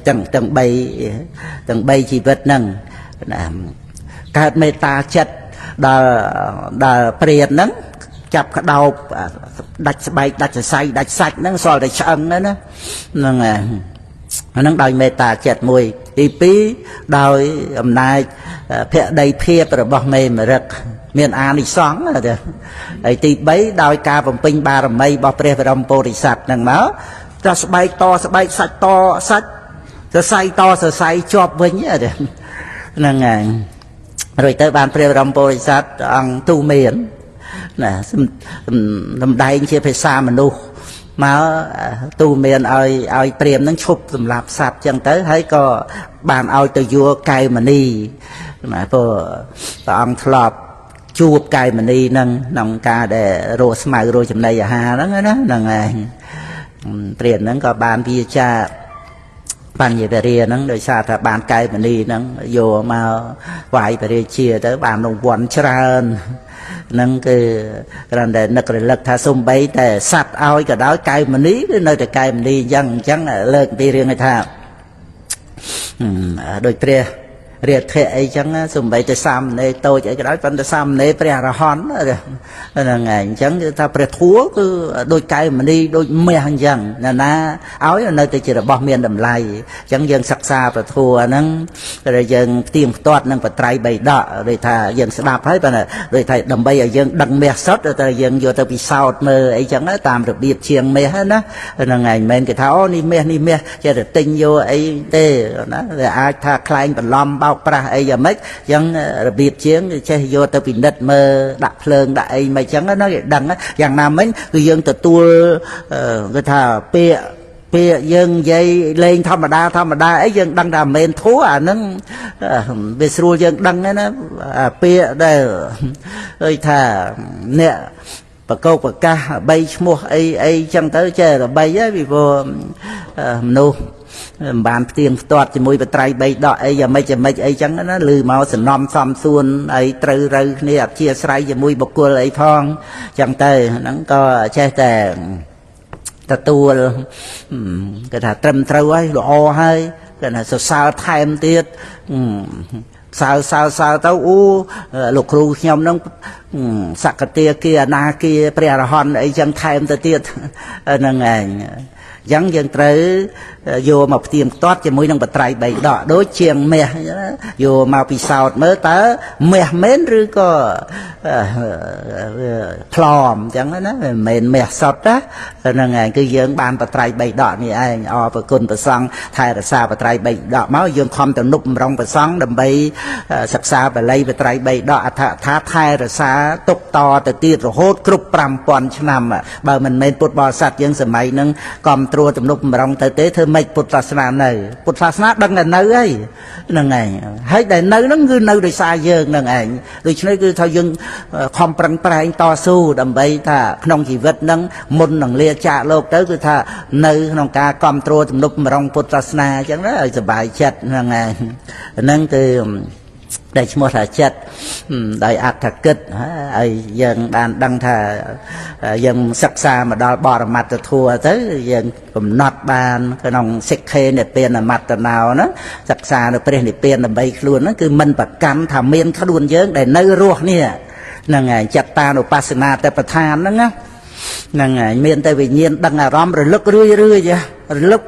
từng bay chỉ vật nâng cái mê ta chặt đà priền nâng chập cái đầu đặt sạch nó soi để chậm đó nó đòi mê ta chặt mùi tí pí đòi hôm nay phẹ đầy phê rồi bỏ mê mà rực miền An đi xoắn rồi được ấy tí bấy đòi ca vòng pinh ba rầm mây bỏ phê vào trong Bodhisattva nâng máu cho bay to sạch to sạch to say chọp vinh rồi được nâng rồi tới bàn phê vào trong Bodhisattva ăn tu miền nè làm đầy chia phải xa mà nu mà tu miền ai priềm nó chụp làm lạp sạch chẳng tới thấy có bàn ai từ vua cài mà ni mà ông thọp chụp cài mà ni nâng ca để rồi smile rồi chấm này ha đó nâng priềm nó có bàn bia cha bàn gì về riêng nó đời xa là bàn cài mà ni nó vô mà vài về riêng chia tới bàn đồng quần trơn nâng cái để nực lực tha sum bay để sạch ao cái đó cài mà ní cái nơi để cài mà đi dân chẳng là lên đi riêng người ta đôi tre រៀបធៈអីចឹងសំបីតែសាមណេរតូចអីក៏ដោយប៉ុន្តែសាមណេរព្រះអរហន្តហ្នឹងឯងអញ្ចឹងគឺថាព្រះធัวគឺដូចកែវមณีដូចមាសអញ្ចឹងណាឲ្យនៅតែជារបស់មានតម្លៃអញ្ចឹងយើងសិក្សាព្រះធัวហ្នឹងគឺយើងផ្ទៀងផ្ទាត់នឹងបត្រៃបីដកដូចថាយើងស្ដាប់ហើយប៉ុន្តែដូចថាដើម្បីឲ្យយើងដឹងមាសសុទ្ធតែយើងយកទៅពិសោធន៍មើលអីចឹងតាមរបៀបជាងមាសណាហ្នឹងឯងមិនមែនគេថាអូនេះមាសចេះតែទិញយកអីទេណាវាអាចថាខ្លែងបន្លំបោកប្រាស់អីយ៉ាងម៉េចចឹងរបៀបជាងចេះយកទៅពិនិត្យមើលដាក់ភ្លើងដាក់អីមិនចឹងណាគេដឹងយ៉ាងណាមិញគឺយើងទទួលគេថាពាក្យយើងនិយាយលេងធម្មតាអីយើងដឹងថាមិនមែនធัวអាហ្នឹងវាស្រួលយើងដឹងណាពាក្យដែលដូចថាអ្នកបកោកប្រកាសបីឈ្មោះអីចឹងទៅចេះតែបីហើយពីព្រោះមនុស្សមិនបានផ្ទៀងផ្ទាត់ជាមួយបត្រៃបីដកអីយ៉ាងម៉េចអីចឹងណាឮមកសំណំសំសួនអីត្រូវរើគ្នាអធិស្ឋានជាមួយបុគ្គលអីផងចឹងទៅហ្នឹងក៏ចេះតែទទួលគេថាត្រឹមត្រូវហើយល្អហើយគេថាសរសើរថែមទៀតសើទៅអូលោកគ្រូខ្ញុំហ្នឹងសក្តិគាអនាគាព្រះអរហន្តអីចឹងថែមទៅទៀតហ្នឹងឯងអញ្ចឹងយើងត្រូវយកមកផ្ទៀងផ្ទាត់ជាមួយនឹងបត្រៃបីដកដូចជាងមាសយកមកពិសោធន៍មើលតើមាសមែនឬក៏ផ្លំអញ្ចឹងណាមិនមែនមាសសុទ្ធណាហ្នឹងឯងគឺយើងបានបត្រៃបីដកនេះឯងអរប្រគុណព្រះសង្ឃថែរក្សាបត្រៃបីដកមកយើងខំទំនុកបំរុងព្រះសង្ឃដើម្បីសិក្សាបាលីបត្រៃបីដកអត្ថថាថែរក្សាទុកតទៅទៀតរហូតគ្រប់5000ឆ្នាំបើមិនមែនពុទ្ធបរិស័ទយើងសម័យហ្នឹងកំត្រួទំនុកបំរុងទៅទេធ្វើម៉េចពុទ្ធសាសនានៅពុទ្ធសាសនាដឹងតែនៅហើយហ្នឹងឯងហើយដែលនៅហ្នឹងគឺនៅដោយសារយើងហ្នឹងឯងដូច្នេះគឺថាយើងខំប្រឹងប្រែងតស៊ូដើម្បីថាក្នុងជីវិតហ្នឹងមុននឹងលាចាកលោកទៅគឺថានៅក្នុងការគ្រប់គ្រងទំនុកបំរុងពុទ្ធសាសនាអញ្ចឹងណាឲ្យសុបាយចិត្តហ្នឹងឯងហ្នឹងគឺដែលឈ្មោះថាចិត្តដោយអត្ថកិច្ចហើយយើងបានដឹងថាយើងសិក្សាមកដល់បរមត្ថធัวទៅយើងកំណត់បានក្នុងសិក្ខេនិព្វានមត្តណោណាសិក្សានៅព្រះនិព្វានដើម្បីខ្លួនហ្នឹងគឺមិនប្រកាន់ថាមានខ្លួនយើងដែលនៅរស់នេះហ្នឹងហើយចិត្តតានុបស្សនាតែប្រធានហ្នឹងណាហ្នឹងហើយមានតែវិញ្ញាណដឹងអារម្មណ៍រលឹករឿយរលឹក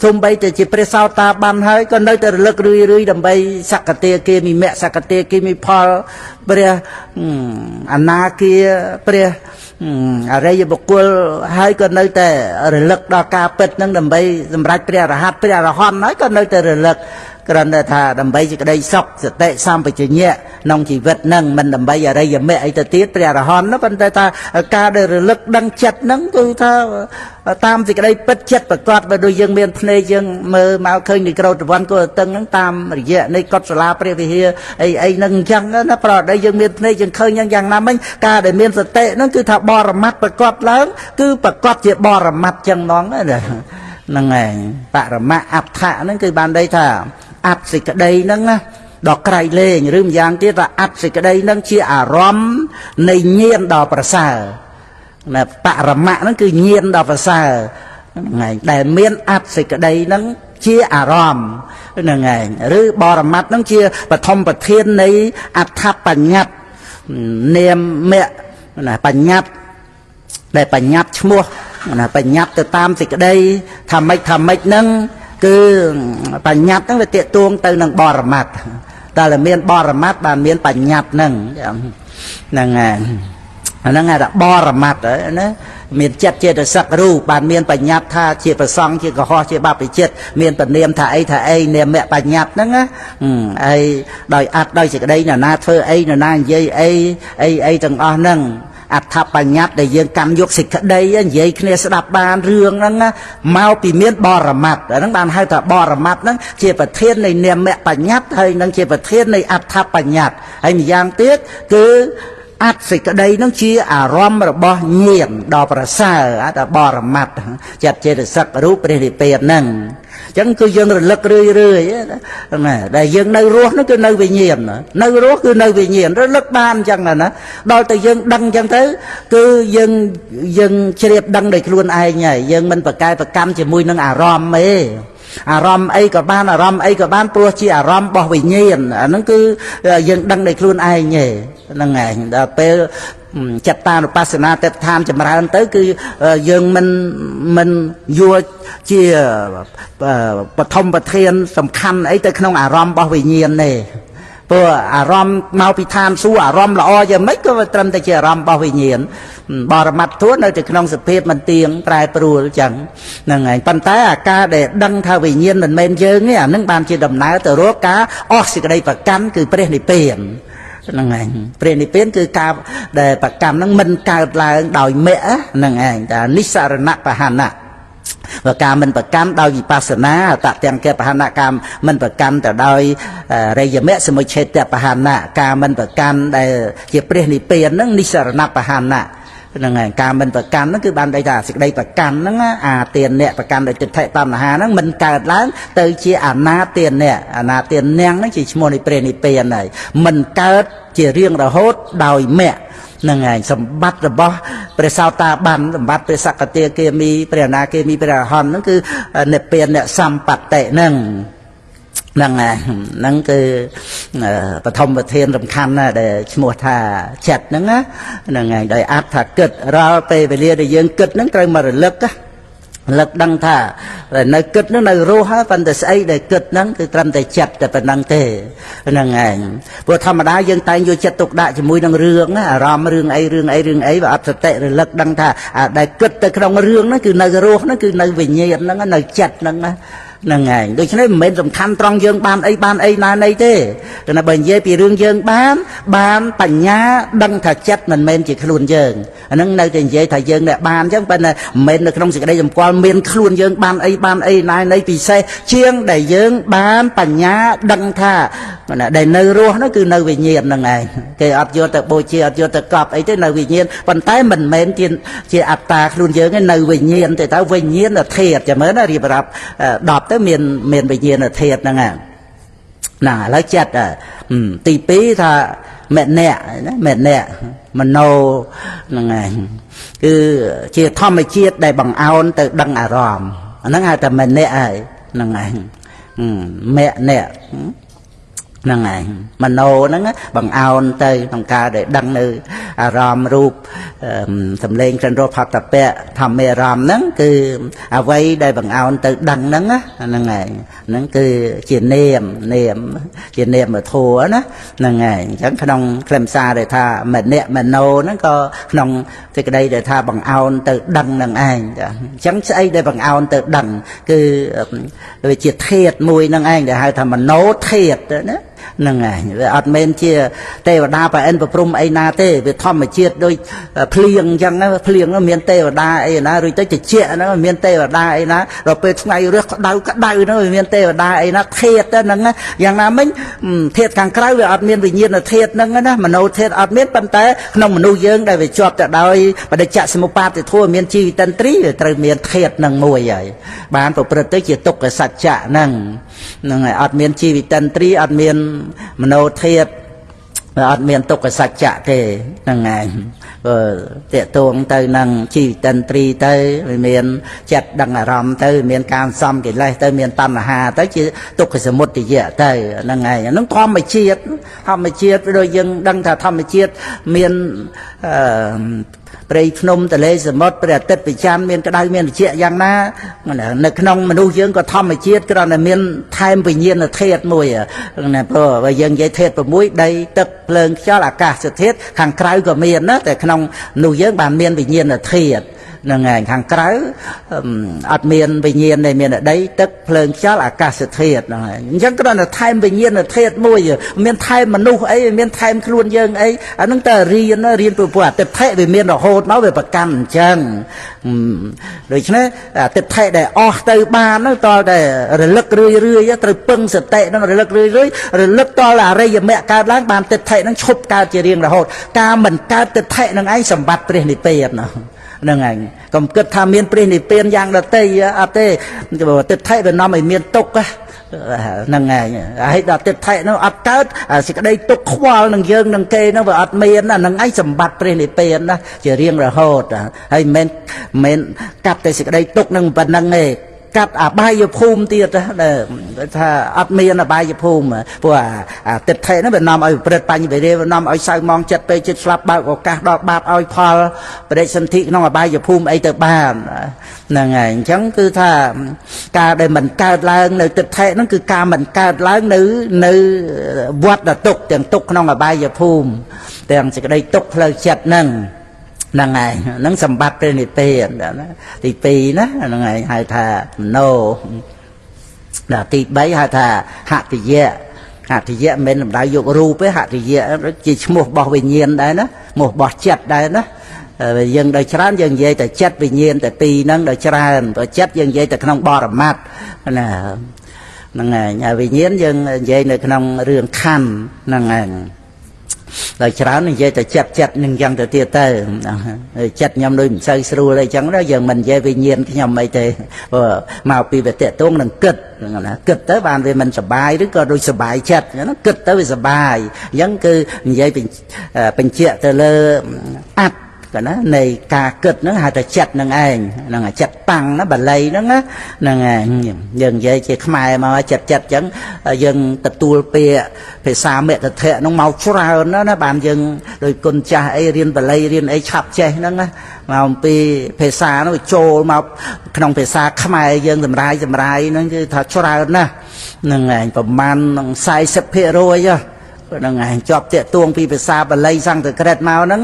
សូម្បីតែជាព្រះសោតាបានហើយក៏នៅតែរលឹករឿយដើម្បីសក្តិគាមិមៈសក្តិគាមិផលព្រះអនាគាព្រះអរិយបុគ្គលហើយក៏នៅតែរលឹកដល់ការពិតហ្នឹងដើម្បីសម្រេចព្រះអរហន្តហើយក៏នៅតែរលឹកគ្រាន់តែថាដើម្បីសេចក្តីសុខសតិសម្បជញ្ញៈក្នុងជីវិតហ្នឹងមិនដើម្បីអរិយមគ្គអីទៅទៀតព្រះអរហន្តប៉ុន្តែថាការដែលរលឹកដឹងចិត្តហ្នឹងគឺថាតាមសេចក្តីពិតចិត្តប្រកបបើដូចយើងមានភ្នែកយើងមើលមកឃើញនិក្រោធវ័នគោតឹងហ្នឹងតាមរយៈនៃកុដិសាលាព្រះវិហារអីហ្នឹងអញ្ចឹងណាប្រដៅយើងមានភ្នែកយើងឃើញយ៉ាងណាមិញការដែលមានសតិហ្នឹងគឺថាបរមត្តប្រកបឡើងគឺប្រកបជាបរមត្តអញ្ចឹងហ្មងណាហ្នឹងឯងបរមអដ្ឋៈហ្នឹងគឺបានន័យថាអត្តសេចក្តីហ្នឹងណាដល់ក្រៃលែងឬម្យ៉ាងទៀតថាអត្តសេចក្តីហ្នឹងជាអារម្មណ៍នៃញាណដ៏ប្រសើរណាបរមៈហ្នឹងគឺញាណដ៏ប្រសើរហ្នឹងឯងដែលមានអត្តសេចក្តីហ្នឹងជាអារម្មណ៍ហ្នឹងឯងឬបរមត្តហ្នឹងជាបឋមប្រធាននៃអដ្ឋបញ្ញត្តិនាមៈណាបញ្ញត្តិដែលបញ្ញត្តិឈ្មោះណាបញ្ញត្តិទៅតាមសេចក្តីថាម៉េចហ្នឹងគឺបញ្ញត្តិហ្នឹងវាតេតួងទៅនឹងបរមត្តតែមានបរមត្តបានមានបញ្ញត្តិហ្នឹងហ្នឹងហើយអាហ្នឹងឯងបរមត្តណាមានចិត្តចេតសិករូបបានមានបញ្ញត្តិថាជាប្រសង់ជាកុហកជាបព្វជិតមានពនាមថាអីនាមៈបញ្ញត្តិហ្នឹងណាហើយដោយអត្តដោយសេចក្តីនរណាធ្វើអីនរណានិយាយអីទាំងអស់ហ្នឹងអត្ថបញ្ញត្តិដែលយើងកម្មយកសេចក្តីនិយាយគ្នាស្ដាប់បានរឿងហ្នឹងមកពីមានបរមត្តអាហ្នឹងបានហៅថាបរមត្តហ្នឹងជាប្រធាននៃនាមៈបញ្ញត្តិហើយនឹងជាប្រធាននៃអត្ថបញ្ញត្តិហើយម្យ៉ាងទៀតគឺអត្តសេចក្តីហ្នឹងជាអារម្មណ៍របស់ញាណដ៏ប្រសើរអត្តបរមត្តចិត្តចេតសិករូបព្រះនិព្វានហ្នឹងអញ្ចឹងគឺយើងរលឹករឿយណាដែលយើងនៅរស់នោះគឺនៅវិញ្ញាណនៅរស់គឺនៅវិញ្ញាណរលឹកបានអញ្ចឹងណាដល់តែយើងដឹងអញ្ចឹងទៅគឺយើងជ្រាបដឹងដោយខ្លួនឯងហើយយើងមិនប្រកែប្រកម្មជាមួយនឹងអារម្មណ៍ទេ អារម្មណ៍អីក៏បានអារម្មណ៍អីក៏បានព្រោះជាអារម្មណ៍របស់វិញ្ញាណអាហ្នឹងគឺយើងដឹងដោយខ្លួនឯងទេហ្នឹងឯងដល់ពេលចិត្តតានុបស្សនាទេពឋានចម្រើនទៅគឺយើងមិនយល់ជាបឋមប្រធានសំខាន់អីទៅក្នុងអារម្មណ៍របស់វិញ្ញាណទេព្រោះអារម្មណ៍មកពីឋានសួគ៌អារម្មណ៍ល្អយ៉ាងម៉េចក៏ត្រឹមតែជាអារម្មណ៍របស់វិញ្ញាណបរមត្ថធម៌នៅតែក្នុងសភាពមិនទៀងប្រែប្រួលចឹងហ្នឹងហើយប៉ុន្តែអាការដែលដឹងថាវិញ្ញាណមិនមែនយើងទេអានឹងបានជាដំណើរទៅរកការអស់សេចក្តីប្រកាន់គឺព្រះនិព្វានហ្នឹងឯងព្រះនិព្វានគឺការដែលប្រកម្មហ្នឹងមិនកើតឡើងដោយមគ្គហ្នឹងឯងតែនិស្សរណបហនៈvà ca mình bậc cam đau vipassana tạ tiền kia bà na cam mình bậc cam từ đôi rây giờ mẹ sẽ mới chết đẹp bà na ca mình bậc cam đây chỉ pre ni pe nó nisarana bà na là ngày ca mình bậc cam nó cứ ban đây là đây bậc cam nó tiền nè bậc cam để trực thệ tam hà nó mình cài láng từ chia na tiền nè na tiền neng nó chỉ mua ni pre ni pe này mình cài chỉ riêng là hốt đòi mẹ năng ngày sầm bắt rồi bo, bây sao ta ban sầm bắt bây sắc cái kia mi bây na kia mi bây hòn nó cứ nẹp tiền nẹp sầm bạt tệ năng năng ngày năng cứ bờ thông bờ thiên rầm khăn để mua thà chặt năng á năng ngày để áp thà kịch ra về lia để dương kịch năng trời mà lực á lực đăng thà rồi nơi kịch nó nơi rô hết phần để xây để kịch năng cứ trầm để chặt để phần năng tề năng ngày vừa thầm đá dương tay vô chặt tục đại chỉ mũi năng rương á ròm rương ấy và áp thật tệ rồi lực đăng thà để kịch để trong rương nó cứ nơi rô nó cứ nơi về nhiệt nó nơi chặt năng năng ngày đôi khi mình dùng khăn trong dương ban ấy này thế rồi là bệnh dễ bị rương dương ban bành nhá đăng thật chất mình men chỉ luôn dương nâng nơi tiền dễ thầy dương này ban chứ bên này mình được trong sự đây dùng qua miền luôn dương ban ấy này vì xe chiêng để dương ban bành nhá đăng thà mà để nơi rô nó cứ nơi về nhiệt năng ngày cái áp vô tập bôi chia áp vô tập cọp ấy thế nơi về nhiệt còn tái mình men chỉ áp ta luôn dương cái nơi về nhiệt thì tao về nhiệt là thiệt cho mới nó đi vào đọc tới miền bây giờ là thiệt nè nè lấy chặt tì pí tha mẹ nè mà nô nè cứ chia thom mà chia đầy bằng ao từ đằng à ròm nó ngay từ mẹ nè ấy mẹ nè năng ngày mà nô nó bằng ao tây bằng ca để đăng nơi ram rup thầm lên trên rô phật tập bẹ thầm mê ram nắng cứ vây đây bằng ao tây đăng nắng á năng ngày nắng cứ chỉ niệm mà thua đó năng ngày chẳng khả năng làm xa để tha mà nô nó có nông thì cái đây để tha bằng ao tây đăng năng anh chẳng xây đây bằng ao tây đăng cứ về chỉ thiệt mùi năng anh để hai thầm mà nấu thiệt đó năng ngày ọt men chia tê và đa và anh và prum ai na tê về thom mà chia đôi phlieng chẳng nó phlieng nó miền tê và đa ai na rồi tới chỉ chia nó miền tê và đa ai na rồi về ngày rồi đau nó miền tê và đa ai na thiệt đó năngอย่างนั้นmình thiệt càng cái về ọt miền tự nhiên là thiệt năng đó mà nấu thiệt ọt miền ban tế nông mà nuôi dưỡng đây về chọp tại đôi và để chặt smopat thì thua miền chi tân trí rồi từ miền thiệt năng mùi vậy bạn phải bật tới chỉ tục cái sạch chạ năng năng ọt miền chi tân trí ọt miền mà nô thiệt ọt miền tục cái sạch chạ thế năng ngày tiệt tuồng tới năng chi tân tri tới miền chặt đằng ròm tới miền cam xăm cái này tới miền tam hà tới chỉ tục cái một thì dễ tới năng ngày nó thom mà chiết rồi dân đăng thà thom mà chiết miền bây nôm từ lấy một bây tết bị chan miền cái đây miền chia giang na nơi nông mà nuôi dưỡng có thom mà chiết cái đó là miền thay bình nhiên là thiệt mùi này bây giờ dây thiệt và muối đây tập lên cho là cả sự thiết hàng trái của miền đó tại nông nuôi dưỡng bàn miền bình nhiên là thiệt là ngày hàng trái ở miền bình nhiên này miền ở đây tập lên cho là cả sự thiệt này nhưng cái đó là thay bình nhiên là thiệt mùi miền thay mà nuôi ấy miền thay luôn dương ấy nó ta riêng nó riêng tụi bọt tập thay về miền là hột nó về bậc cam chân rồi chứ tập thay để o từ ba nó to để rồi lật rưỡi từ pưng sệt tệ nó rồi lật rưỡi rồi lật to là đây giờ mẹ ca láng bàn tập thay nó chụp ca chỉ riêng là hột ca mình ca tập thay nó ấy sầm bát pre này pe nó năng ảnh còn kết tham miền pre này pe giang là tây tê tập thay về nó mày miền tục á năng ngày ấy đặt tết thay nó ắt tết sẽ cái đây tục khoa năng dương năng kê nó vào ắt miền là năng ấy sầm bát pre này pe đó chỉ riêng là hột hay men cặp cái sẽ cái đây tục năng vật năng nghề កាត់អបាយភូមិទៀតថាអត់មានអបាយភូមិព្រោះអាទិដ្ឋិហ្នឹងវានាំឲ្យប្រព្រឹត្តបញ្ញវេរវានាំឲ្យសៅមងចិត្តពេលចិត្តស្លាប់បើកឱកាសដល់បាបឲ្យផលបដិសន្ធិក្នុងអបាយភូមិអីទៅបានហ្នឹងហើយអញ្ចឹងគឺថាការដែលមិនកើតឡើងនៅទិដ្ឋិហ្នឹងគឺការមិនកើតឡើងនៅវត្តទុក្ខទាំងទុក្ខក្នុងអបាយភូមិទាំងសេចក្តីទុក្ខផ្លូវចិត្តហ្នឹងហ្នឹងហើយហ្នឹងសម្បត្តិព្រះនិព្វានទី2ណាហ្នឹងហើយហៅថាមโนដល់ទី3ហៅថាហតិយៈហតិយៈមិនមែនសំដៅយករូបទេហតិយៈជាឈ្មោះរបស់វិញ្ញាណដែរណាឈ្មោះរបស់ចិត្តដែរណាយើងដល់ច្រើនយើងនិយាយតែចិត្តវិញ្ញាណតែពីរហ្នឹងដល់ច្រើនព្រោះចិត្តយើងនិយាយតែក្នុងបរមត្តណាហ្នឹងហើយវិញ្ញាណយើងនិយាយនៅក្នុងរឿងខណ្ឌហ្នឹងហើយដល់ច្រើននិយាយតែចិត្តនឹងយ៉ាងទៅទៀតទៅចិត្តខ្ញុំដូចមិនសូវស្រួលអីចឹងណាយើងមិននិយាយវិញ្ញាណខ្ញុំអីទេព្រោះមកពីវាតេតងនឹងគិតណាគិតទៅបានវាមិនសុបាយឬក៏ដូចសុបាយចិត្តណាគិតទៅវាសុបាយអញ្ចឹងគឺនិយាយបញ្ជាក់ទៅលើអត្តណានៃការគិតហ្នឹងហៅថាចិត្តនឹងឯងហ្នឹងចិត្តតាំងណាបាលីហ្នឹងណាហ្នឹងឯងយើងនិយាយជាខ្មែរមកចិត្តអញ្ចឹងយើងទទួលពាក្យភាសាមេតធៈហ្នឹងមកច្រើនណាបានយើងដោយគុណចាស់អីរៀនបាលីរៀនអីឆាប់ចេះហ្នឹងណាមកអំពីភាសាហ្នឹងចូលមកក្នុងភាសាខ្មែរយើងសម្រាយហ្នឹងគឺថាច្រើនណាស់ហ្នឹងឯងប្រហែល 40% ហ្នឹងឯងជាប់តាក់ទួងពីភាសាបាលីសង្ស្ក្រឹតមកហ្នឹង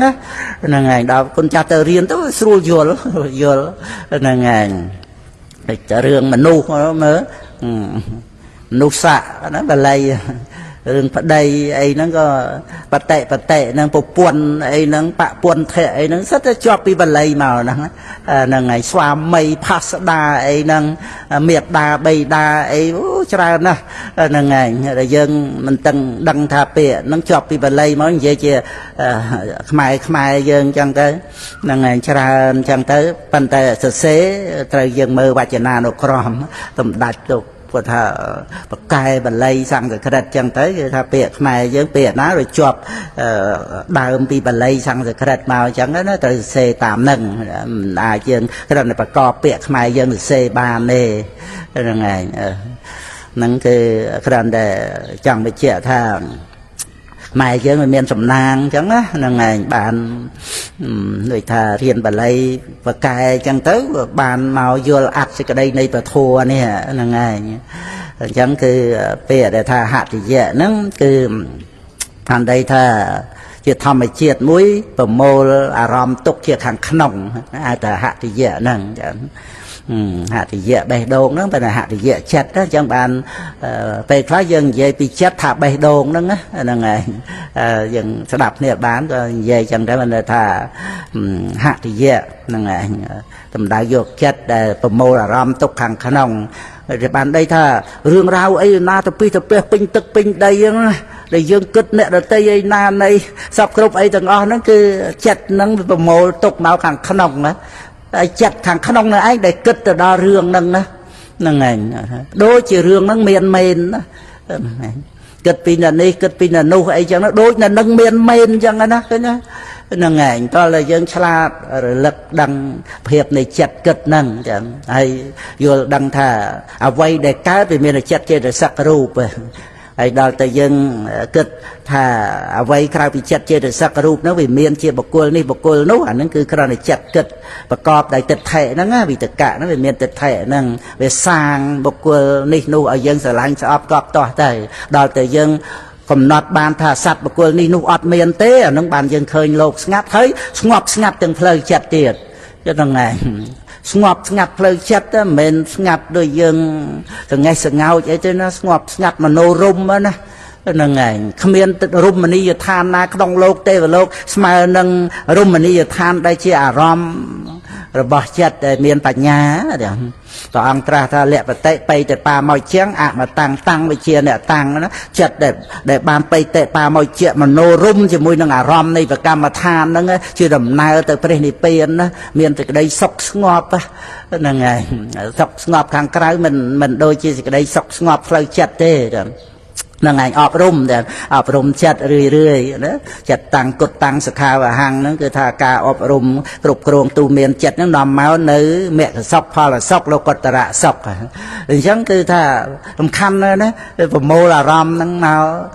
ហ្នឹងឯងដល់គុណចាស់ទៅរៀនទៅស្រួលយល់ហ្នឹងឯងតែរឿងមនុស្សមើលមនុស្សស័កណាបាលីរឿងប្តីអីហ្នឹងក៏បតិហ្នឹងប្រពន្ធអីហ្នឹងបពន្ធៈអីហ្នឹងសិតតែជាប់ពីបាលីមកហ្នឹងហើយស្វាមីផាសដាអីហ្នឹងមេត្តាបៃតាអីច្រើនណាស់ហ្នឹងហើយដែលយើងមិនដឹងថាពាក្យហ្នឹងជាប់ពីបាលីមកនិយាយជាខ្មែរយើងអញ្ចឹងទៅហ្នឹងហើយច្រើនអញ្ចឹងទៅប៉ុន្តែសរសេរត្រូវយើងមើលវចនានុក្រមសម្ដេចទៅគាត់ថាបកែបាលីសង្ស្ក្រឹតចឹងទៅគឺថាពាក្យខ្មែរយើងពាក្យណាវាជាប់ដើមពីបាលីសង្ស្ក្រឹតមកចឹងណាត្រូវសរសេរតាមនឹងមិនអាចយើងគ្រាន់តែប្រកបពាក្យខ្មែរយើងសរសេរបានទេហ្នឹងឯងហ្នឹងគឺគ្រាន់តែចង់បញ្ជាក់ថាម៉ែយើងមិនមានសំណាងអញ្ចឹងណាហ្នឹងឯងបានដូចថារៀនបាលីបកែអញ្ចឹងទៅបានមកយល់អត្ថសេចក្តីនៃពធនេះហ្នឹងឯងអញ្ចឹងគឺពាក្យដែលថាហតិយៈហ្នឹងគឺបានន័យថាជាធម្មជាតិមួយប្រមូលអារម្មណ៍ទុកជាខាងក្នុងហៅថាហតិយៈហ្នឹងចឹងហតិយៈបេះដូងហ្នឹងតែហតិយៈចិត្តណាអញ្ចឹងបានពេលខ្លះយើងនិយាយពីចិត្តថាបេះដូងហ្នឹងហ្នឹងឯងយើងស្ដាប់គ្នាបានក៏និយាយចឹងដែរមិនថាហតិយៈហ្នឹងឯងតម្ដៅយកចិត្តដែលប្រមូលអារម្មណ៍ទុកខាងក្នុងតែបានន័យថារឿងរ៉ាវអីណាទៅពីទៅពេះពេញទឹកពេញដីហ្នឹងណាដែលយើងគិតអ្នកដតីឯណានៃសពគ្រប់អីទាំងអស់ហ្នឹងគឺចិត្តហ្នឹងប្រមូលទុកមកខាងក្នុងណាតែចិត្តខាងក្នុងនឹងឯងដែលគិតទៅដល់រឿងហ្នឹងណាហ្នឹងឯងដូចជារឿងហ្នឹងមានមែនណាគិតពីអ្នកនេះគិតពីអ្នកនោះអីចឹងណាដូចអ្នកនឹងមានមែនចឹងណាឃើញណាហ្នឹងឯងតើយើងឆ្លាតរលឹកដឹងភាពនៃចិត្តគិតហ្នឹងចឹងហើយយល់ដឹងថាអ្វីដែលកើតវាមានចិត្តចេតសិករូបហើយដល់តែយើងគិតថាអ្វីក្រៅពីចិត្តចេតសិករូបហ្នឹងវាមានជាបុគ្គលនេះបុគ្គលនោះអាហ្នឹងគឺគ្រាន់តែចិត្តគិតប្រកបដោយទិដ្ឋិហ្នឹងណាវិតកៈហ្នឹងវាមានទិដ្ឋិហ្នឹងវាសាងបុគ្គលនេះនោះឲ្យយើងស្រឡាញ់ស្អប់កប់តោះទៅដល់តែយើងកំណត់បានថាសត្វបុគ្គលនេះនោះអត់មានទេអាហ្នឹងបានយើងឃើញលោកស្ងាត់ហើយស្ងប់ស្ងាត់ទាំងផ្លូវចិត្តទៀតចឹងហ្នឹងឯងស្ងប់ស្ងាត់ផ្លូវចិត្តមិនមែនស្ងាត់ដូចយើងសង្ហេះសង្ហោចអីទេណាស្ងប់ស្ងាត់មโนរម្យណាហ្នឹងឯងគ្មានរមណីយដ្ឋានណាក្នុងលោកទេវលោកស្មើនឹងរមណីយដ្ឋានដែលជាអារម្មណ៍របស់ចិត្តដែលមានបញ្ញាព្រះអង្គត្រាស់ថាលក្ខបតិបៃតបាមកជាងអមតាំងវិជាអ្នកតាំងណាចិត្តដែលបានបៃតបាមកជាមโนរម្យជាមួយនឹងអារម្មណ៍នៃប្រកម្មដ្ឋានហ្នឹងជាដំណើរទៅព្រះនិព្វានណាមានសេចក្តីសុខស្ងប់ហ្នឹងឯងសុខស្ងប់ខាងក្រៅមិនដូចជាសេចក្តីសុខស្ងប់ផ្លូវចិត្តទេ năng ảnh ọp rùm chặt rưỡi đó chặt tăng cột tăng sạc khao và hàng nó cứ thà ca ọp rùm cục cồn tu miền chặt nó nằm máu nữ mẹ sọc pha là sọc lô cột tara sọc thì chẳng cứ thà khăn đó và mô là ram năng nào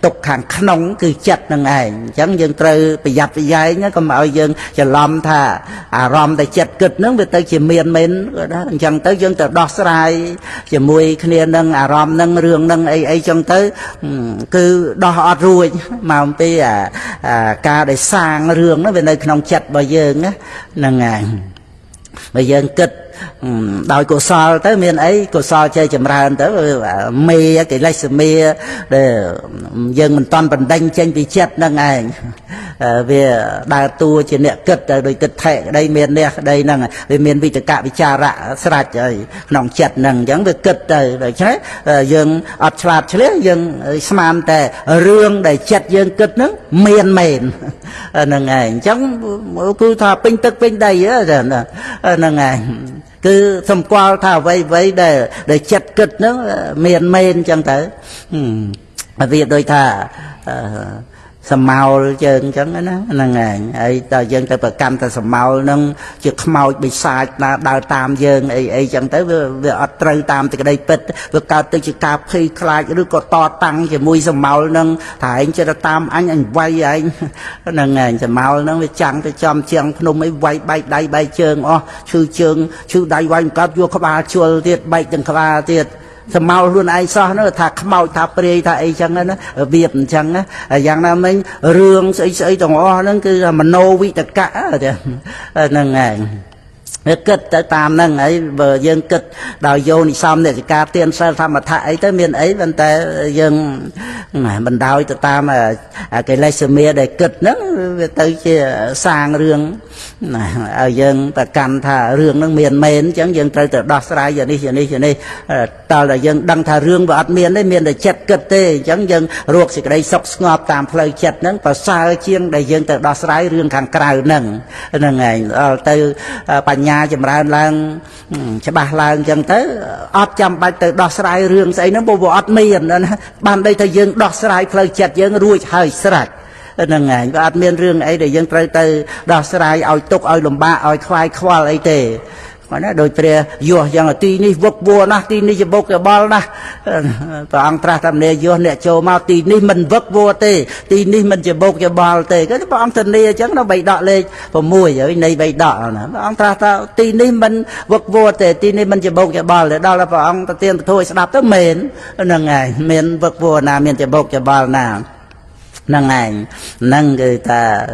tục hàng nông cứ chặt năng ảnh chẳng dân trừ bị dập bị dây nhá còn mọi dân chờ làm thà ram để chặt cực nó về tới chỉ miền mình đó chẳng tới dân từ đọt sai chỉ mùi kia năng ram năng rương năng ấy trong tới cứ đo ruồi mà ông tí ca để sang rương nó về nơi nông chặt bao giờ á năng bây giờ kịch đòi cổ so tới miền ấy cổ so chơi chầm ra tới mê cái lấy sự mê để dân mình toàn bình đánh trên bị chết năng ảnh về đa tu trên nẹt kịch rồi kịch thệ đây miền nè đây năng về miền bị cả bị cha rạ sạch rồi nòng chặt năng giống về kịch rồi chết dân ọt chặt chết dân sman tè rương để chặt dân kịch nó miền mền năng ảnh chẳng cứ thà pin tức pin đây á rồi năng ảnh cứ thầm qua thảo vây để chặt kịch nó miền mền chẳng tới việc đôi thà sầm màu chân chẳng đó là ngày ấy ta dân ta bậc cam ta sầm màu nâng chưa màu bị sai ta đào tam dân ấy chẳng tới về ở trây tam thì cái đây bịch về cao tới chỉ cà phê khai cái đứa có to tăng chỉ mùi sầm màu nâng thải anh cho ta tam anh vay anh là ngày sầm màu nâng về trắng tới chom chiang phun mấy vay bay đây bay chân chư đây vay cáp vua có ba chua tiệt bay từng ba tiệt sầm màu luôn ai so nó thà màu thà prey thà ấy chẳng nó việt chẳng á dạng nào mình rương sấy trồng o nó cứ mà nô vị tất cả rồi nè ngày kịch tới tam nâng ấy vợ dân kịch đào vô thì xong để ca tiên sơ tham mà thà ấy tới miền ấy bên ta dân mình đào tới tam cái lấy sơ mía để kịch nó tới sang rương ở dân ta cầm thà rương nó miền mền chẳng dân tới từ đọt sai giờ đi ta là dân đăng thà rương và miền đấy miền để chặt kịch tê chẳng dân ruột thì cái đây sọc ngọt tam phơi chặt nó và sao chiên để dân từ đọt sai rương hàng cào nâng ngày từ bà nhà chầm ra lang cho bà lang chẳng tới ọt chăm bạch từ đọt sai rương xây nó bộ ọt miền đó ban đây thầy dân đọt sai phơi chặt dân ruồi hơi sạch nâng ngày và miền rương ấy để dân tới từ đọt sai oi tục oi lùm ba oi khoai khoa ấy tề mà nó đôi pre vô rằng là tí ní vượt vua na tí ní cho bốc cái bal na và ông tra tham nè vô nè châu mau tí ní mình vượt vua tê tí ní mình cho bốc cái bal tê cái ông thần nè chẳng nó bày đọ lên và mùi ở đây bày đọ nè ông tra tí ní mình vượt vua tê tí ní mình cho bốc cái bal để đó là vào ông ta tiên thôi sẽ đạp tới mền là ngày mền vượt vua nào mền cho bốc cái bal nào năng ảnh năng người ta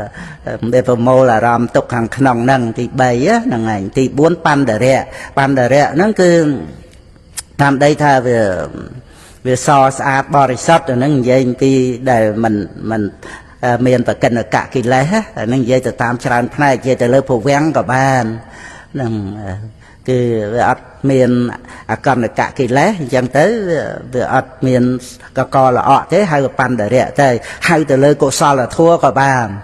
để vào mô là ram tục hàng nòng năng thì bảy á năng ảnh thì bốn pan đẻ rẹ nó cứ làm đây tha về so sát body shot rồi nó dây thì để mình miền và cần cả kỳ lễ nó dây từ tam tràn này dây từ lớp phổ vén của ban năng cứ miền còn là cả kỳ lễ chẳng tới về miền co là ọ thế hai pan để rẻ thế hai từ lời cổ so là thua của bạn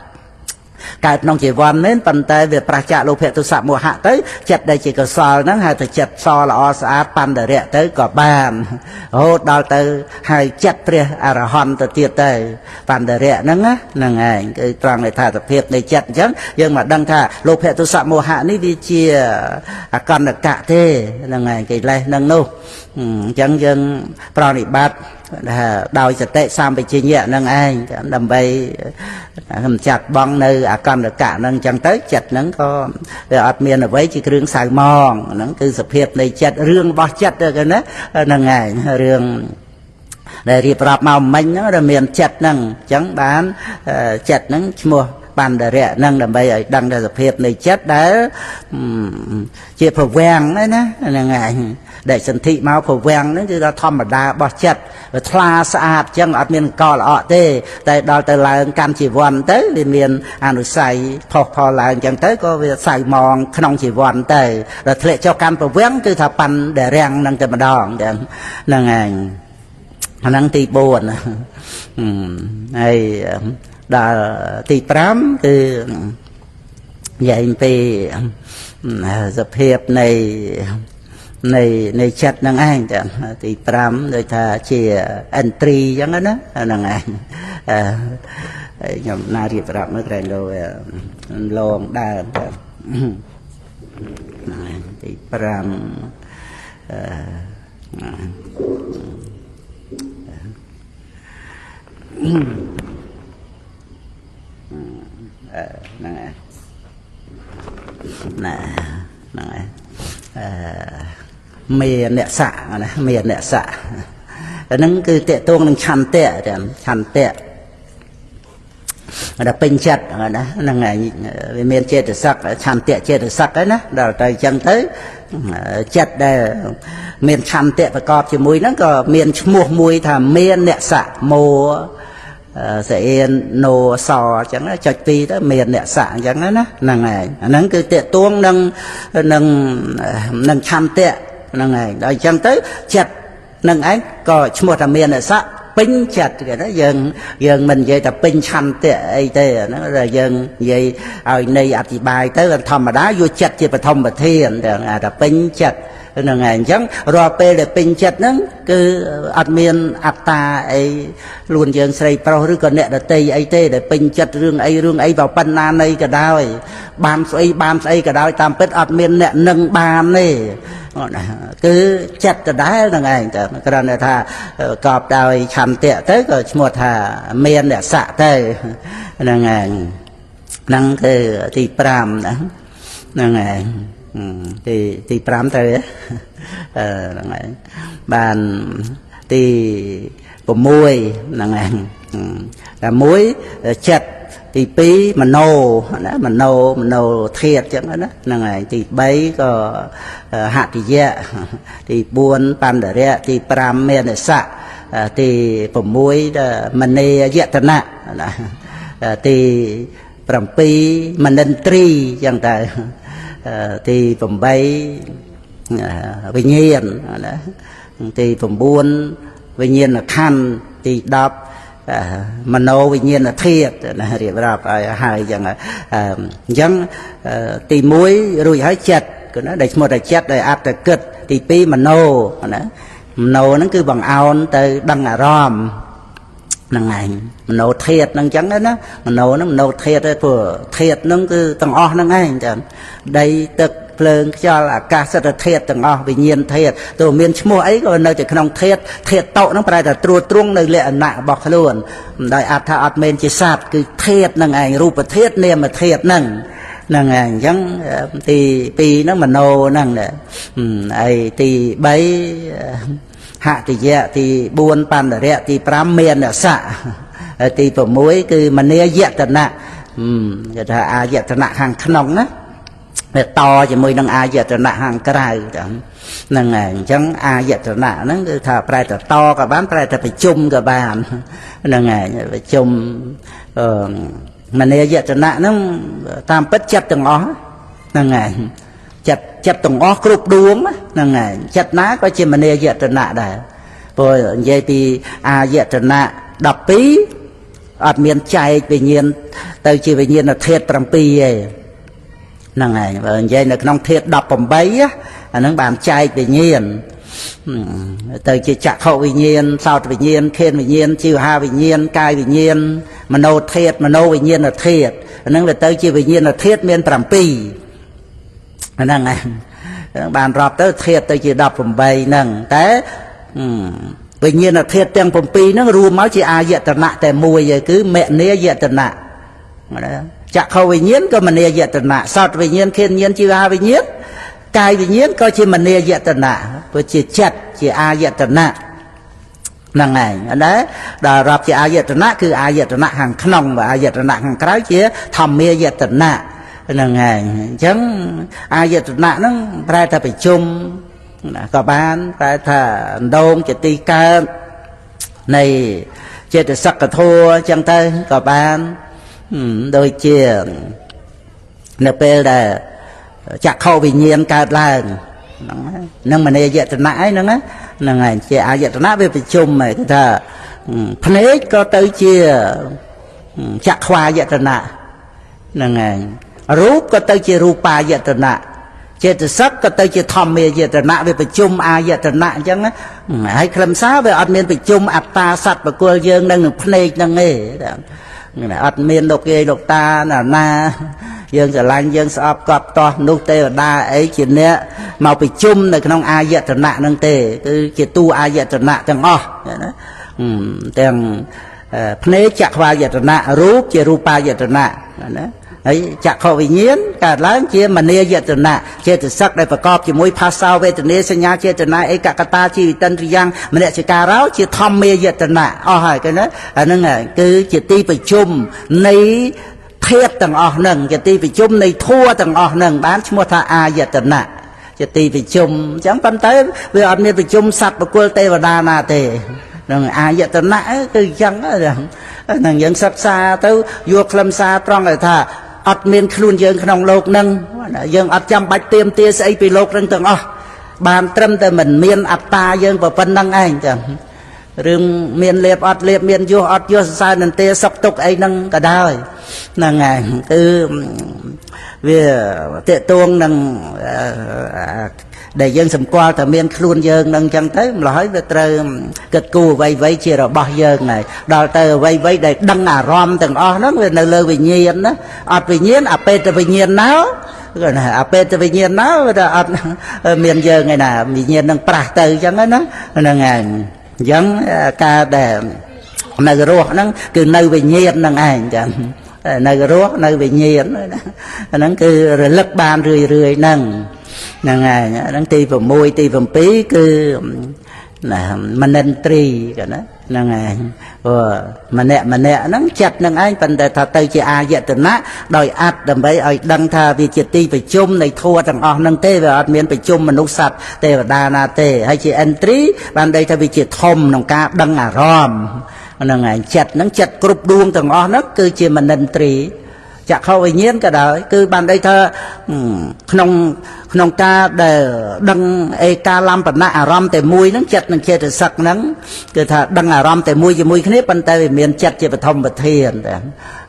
cái nông chỉ vòn đến phần tay về pracha lô phệ tu sạ mùa hạ tới chặt đây chỉ có so nó hai từ chặt so là o sa pan để rẻ tới của bạn hốt đào tới hai chặt pre arahon từ tiệt tới pan để rẻ nó á là ngày cái tròn này thà tập hiệp này chặt chứ nhưng mà đăng thà lô phệ tu sạ mùa hạ ní đi chia còn là cả thế là ngày cái này nâng nô chẳng dân prani bát đào sẽ tệ sang bị chia nhẹ nâng anh đầm bay chặt bong nơi con được cả nâng chẳng tới chặt nâng có ọt miền ở với chỉ rương xài mòn nâng cứ sập hiệp này chặt rương bao chặt được cái đó nâng ngày rương để riệp rạp màu mình nó là miền chặt nâng chẳng bán chặt nâng mua bàn để rẻ nâng đầm bay đăng ra sập hiệp này chặt đá chia phở vàng đấy nè nâng ngày để sân thị máu phổ vàng nó cứ ra thom mà đa bỏ chặt và thoa sạch chẳng ở miền co là ọ tê tại đó từ là cam chỉ vòn tới thì miền ăn xài phò là chẳng tới có việc xài mòn không chỉ vòn tới rồi lệ cho cam phổ vàng cứ thà pan để rèn nâng từ mà đòn nâng ngày nâng tì buồn này đã tì pram từ vậy thì dập hiệp này នៃចិត្តហ្នឹងឯងចាទី5ដូចថាជា entry អញ្ចឹងណាហ្នឹងឯងខ្ញុំណារៀបរាប់មើលក្រែងលងដើរចាហ្នឹងឯងទី5ហ្នឹងឯងហ្នឹងឯងមេអ្នកស័កណាមេអ្នកស័កហ្នឹងគឺតេតួងនឹងឆន្ទៈឆន្ទៈដល់ពេញចិត្តណាហ្នឹងហើយវាមានចេតសិកឆន្ទៈចេតសិកហ្នឹងណាដល់ទៅអញ្ចឹងទៅចិត្តដែលមានឆន្ទៈប្រកបជាមួយហ្នឹងក៏មានឈ្មោះមួយថាមានអ្នកស័កមោស្អៀនណូសអញ្ចឹងចុច2ទៅមានអ្នកស័កអញ្ចឹងណាហ្នឹងហើយអាហ្នឹងគឺតេតួងនឹងឆន្ទៈហ្នឹងហើយដល់អញ្ចឹងទៅចិត្តនឹងឯងក៏ឈ្មោះថាមានអ្នកស័កពេញចិត្តគេណាយើងមិននិយាយថាពេញឆន្ទៈអីទេហ្នឹងតែយើងនិយាយឲ្យន័យអธิบายទៅធម្មតាយកចិត្តជាបឋមប្រធានតែពេញចិត្តហ្នឹងហើយអញ្ចឹងរាល់ពេលដែលពេញចិត្តហ្នឹងគឺអត់មានអត្តាអីខ្លួនយើងស្រីប្រុសឬក៏អ្នកដតីអីទេដែលពេញចិត្តរឿងអីបើប៉ុណ្ណានៃក៏ដោយបានស្អីក៏ដោយតាមពិតអត់មានអ្នកនឹងបានទេគឺចិត្តដដែលហ្នឹងឯងតែគ្រាន់តែថាកប់ដោយឆន្ទៈទៅក៏ឈ្មោះថាមានអ្នកស័កទៅហ្នឹងឯងហ្នឹងគឺទី5ណាហ្នឹងឯងទី5ទៅហ្នឹងឯងបានទី6ហ្នឹងឯងតែមួយចិត្តទី2មโนណាមโนធាតុចឹងណាហ្នឹងហើយទី3ក៏ហតិយៈទី4បណ្ដរៈទី5មេនសៈទី6មនេយតនៈណាទី7មនិន្ទ្រីចឹងទៅទី8វិញ្ញាណណាទី9វិញ្ញាណខណ្ឌទី10មโนវិញ្ញាណធាតុណារៀបរាប់ឲ្យហើយចឹងអញ្ចឹងទី1រួចហើយចិត្តគឺណាដែលឈ្មោះថាចិត្តដែលអត្តគិតទី2មโนណាមโนហ្នឹងគឺបង្អោនទៅដឹងអារម្មណ៍ហ្នឹងឯងមโนធាតុហ្នឹងអញ្ចឹងណាមโนហ្នឹងមโนធាតុទេព្រោះធាតុហ្នឹងគឺទាំងអស់ហ្នឹងឯងចឹងដីទឹកភ្លើងខ្យល់អាកាសធាតុទាំងអស់វិញ្ញាណធាតុទោះមានឈ្មោះអីក៏នៅតែក្នុងធាតុតុហ្នឹងប្រែតែត្រួតត្រងនៅលក្ខណៈរបស់ខ្លួនមិនដោយអត្ថថាអត់មែនជាសត្វគឺធាតុហ្នឹងឯងរូបធាតុនាមធាតុហ្នឹងហ្នឹងឯងអញ្ចឹងទី2ហ្នឹងមโนហ្នឹងហើយទី3ហតិយៈទី4បណ្ដរៈទី5មានស័កហើយទី6គឺមនេយតនៈគេថាអាយតនៈខាងក្នុងណាវាតជាមួយនឹងអាយតនៈខាងក្រៅហ្នឹងហើយអញ្ចឹងអាយតនៈហ្នឹងគឺថាប្រែទៅតក៏បានប្រែទៅប្រជុំក៏បានហ្នឹងហើយប្រជុំមនេយតនៈហ្នឹងតាមពិតចិត្តទាំងអស់ហ្នឹងហើយចិត្តទាំងអស់គ្រប់ដួងហ្នឹងហើយចិត្តណាក៏ជាមនេយតនៈដែរព្រោះនិយាយពីអាយតនៈ12អត់មានចែកវិញ្ញាណទៅជាវិញ្ញាណធាតុ7ទេហ្នឹងហើយបើនិយាយនៅក្នុងធាតុ18អាហ្នឹងបានចែកវិញ្ញាណទៅជាចក្ខុវិញ្ញាណសោតវិញ្ញាណឃានវិញ្ញាណជីវហាវិញ្ញាណកាយវិញ្ញាណមโนធាតុមโนវិញ្ញាណធាតុអាហ្នឹងវាទៅជាវិញ្ញាណធាតុមាន7ហ្នឹងហើយបានរាប់ទៅធាតុទៅជា18ហ្នឹងតែវិញ្ញាណធាតុទាំង7ហ្នឹងរួមមកជាអាយតនៈតែមួយឯងគឺមនេយតនៈចក្ខុវិញ្ញាណក៏មនេយតនៈសោតវិញ្ញាណឃានវិញ្ញាណជីវហាវិញ្ញាណកាយវិញ្ញាណក៏ជាមនេយតនៈព្រោះជាចិត្តជាអាយតនៈហ្នឹងឯងណាដល់រាប់ជាអាយតនៈគឺអាយតនៈខាងក្នុងបើអាយតនៈខាងក្រៅជាធម្មាយតនៈហ្នឹងឯងអញ្ចឹងអាយតនៈហ្នឹងប្រែថាប្រជុំក៏បានប្រែថាអណ្ដូងជាទីកើតនៃចេតសិកធម៌អញ្ចឹងទៅក៏បានដូចជានៅពេលដែលចក្ខុវិញ្ញាណកើតឡើងហ្នឹងមនេយតនៈហ្នឹងហ្នឹងហើយជាអាយតនៈវាប្រជុំហ៎គឺថាភ្នែកក៏ទៅជាចក្ខវាយតនៈហ្នឹងហើយរូបក៏ទៅជារូបាយតនៈ ចេតសិកក៏ទៅជាធម្មមេយតនៈវាប្រជុំអាយតនៈអញ្ចឹងណាហើយខ្លឹមសារវាអត់មានប្រជុំអត្តាសត្វបកុលយើងនឹងភ្នែកហ្នឹងទេអត់មានលោកយាយលោកតាណាយើងស្រឡាញ់យើងស្អប់កប់តោះនោះទេវតាអីជាអ្នកមកប្រជុំនៅក្នុងអាយតនៈហ្នឹងទេគឺជាតួអាយតនៈទាំងអស់ណាទាំងភ្នែកចក្ខវាយតនៈរូបជារូបាយតនៈណាហើយចក្ខុវិញ្ញាណកើតឡើងជាមនីយតនៈចេតសិកដែលប្រកបជាមួយភាសាវេទនាសញ្ញាចេតនាឯកកតាជីវិតិនទ្រយ៉ាងមនសិការោជាធម្មយតនៈអស់ហើយគេណាអាហ្នឹងគឺជាទីប្រជុំនៃធាតុទាំងអស់ហ្នឹងជាទីប្រជុំនៃធัวទាំងអស់ហ្នឹងបានឈ្មោះថាអាយតនៈជាទីប្រជុំអញ្ចឹងប៉ុន្តែវាអត់មានប្រជុំសត្វបុគ្គលទេវតាណាទេនឹងអាយតនៈគឺអញ្ចឹងហ្នឹងយើងសិក្សាទៅយកខ្លឹមសារត្រង់ឲ្យថាអត់មានខ្លួនយើងក្នុងโลกហ្នឹងយើងអត់ចាំបាច់ទៀមទាស្អីពីโลกហ្នឹងទាំងអស់បានត្រឹមតែមិនមានអត្តាយើងប៉ុណ្្នឹងឯងចឹងរឿងមានលៀបអត់លៀបមានយោអត់យោសរសើរនន្ទាសុខទុក្ខអីហ្នឹងក៏ដោយហ្នឹងឯងគឺវាតេតួងនឹងដែលយើងសម្គាល់តែមានខ្លួនយើងនឹងចឹងទៅម្ល៉េះហើយវាត្រូវគិតគូរអ្វីៗជារបស់យើងហើយដល់ទៅអ្វីៗដែលដឹងអារម្មណ៍ទាំងអស់ហ្នឹងវានៅលើវិញ្ញាណណាអត់វិញ្ញាណអបេតវិញ្ញាណណាអបេតវិញ្ញាណណាវាអត់មានយើងឯណាវិញ្ញាណនឹងប្រះទៅចឹងណាហ្នឹងឯងអញ្ចឹងការដែលនៅរស់ហ្នឹងគឺនៅវិញ្ញាណហ្នឹងឯងចឹងនៅរស់នៅវិញ្ញាណហ្នឹងគឺរលឹកបានរឿយហ្នឹងហ្នឹងហើយហ្នឹងទី6ទី7គឺណាមនិន្ទ្រីកណាហ្នឹងហើយព្រោះម្នាក់ហ្នឹងចិត្តហ្នឹងឯងប៉ុន្តែថាទៅជាអាយតនៈដោយអត្តដើម្បីឲ្យដឹងថាវាជាទីប្រជុំនៃធัวទាំងអស់ហ្នឹងទេវាអត់មានប្រជុំមនុស្សសត្វទេវតាណាទេហើយជាអិន្ទ្រីបានន័យថាវាជាធំក្នុងការដឹងអារម្មណ៍ហ្នឹងឯងចិត្តហ្នឹងចិត្តគ្រប់ដួងទាំងអស់ហ្នឹងគឺជាមនិន្ទ្រីចក្ខុវិញ្ញាណក៏ដោយគឺបានន័យថាក្នុងការដែលដឹងឯកាលំបណៈអារម្មណ៍តែមួយហ្នឹងចិត្តនឹងចេតសិកហ្នឹងគឺថាដឹងអារម្មណ៍តែមួយជាមួយគ្នាប៉ុន្តែវាមានចិត្តជាបឋមប្រធានតែ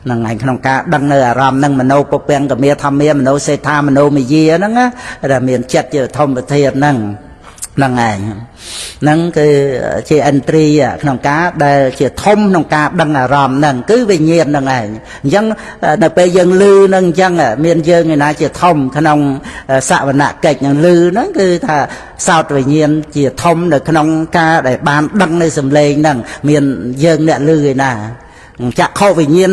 ហ្នឹងឯងក្នុងការដឹងនៅអារម្មណ៍ហ្នឹងមโนពពាំងកមេធម្មាមโนសេដ្ឋាមโนមយាហ្នឹងតែមានចិត្តជាបឋមប្រធានហ្នឹងហ្នឹងឯងហ្នឹងគឺជាឥន្ទ្រីក្នុងការដែលជាធំក្នុងការដឹងអារម្មណ៍ហ្នឹងគឺវិញ្ញាណហ្នឹងឯងអញ្ចឹងនៅពេលយើងឮហ្នឹងអញ្ចឹងមានយើងឯណាជាធំក្នុងសវនកិច្ចហ្នឹងឮហ្នឹងគឺថាសោតវិញ្ញាណជាធំនៅក្នុងការដែលបានដឹងនៅសម្លេងហ្នឹងមានយើងអ្នកឮឯណាចក្ខុវិញ្ញាណ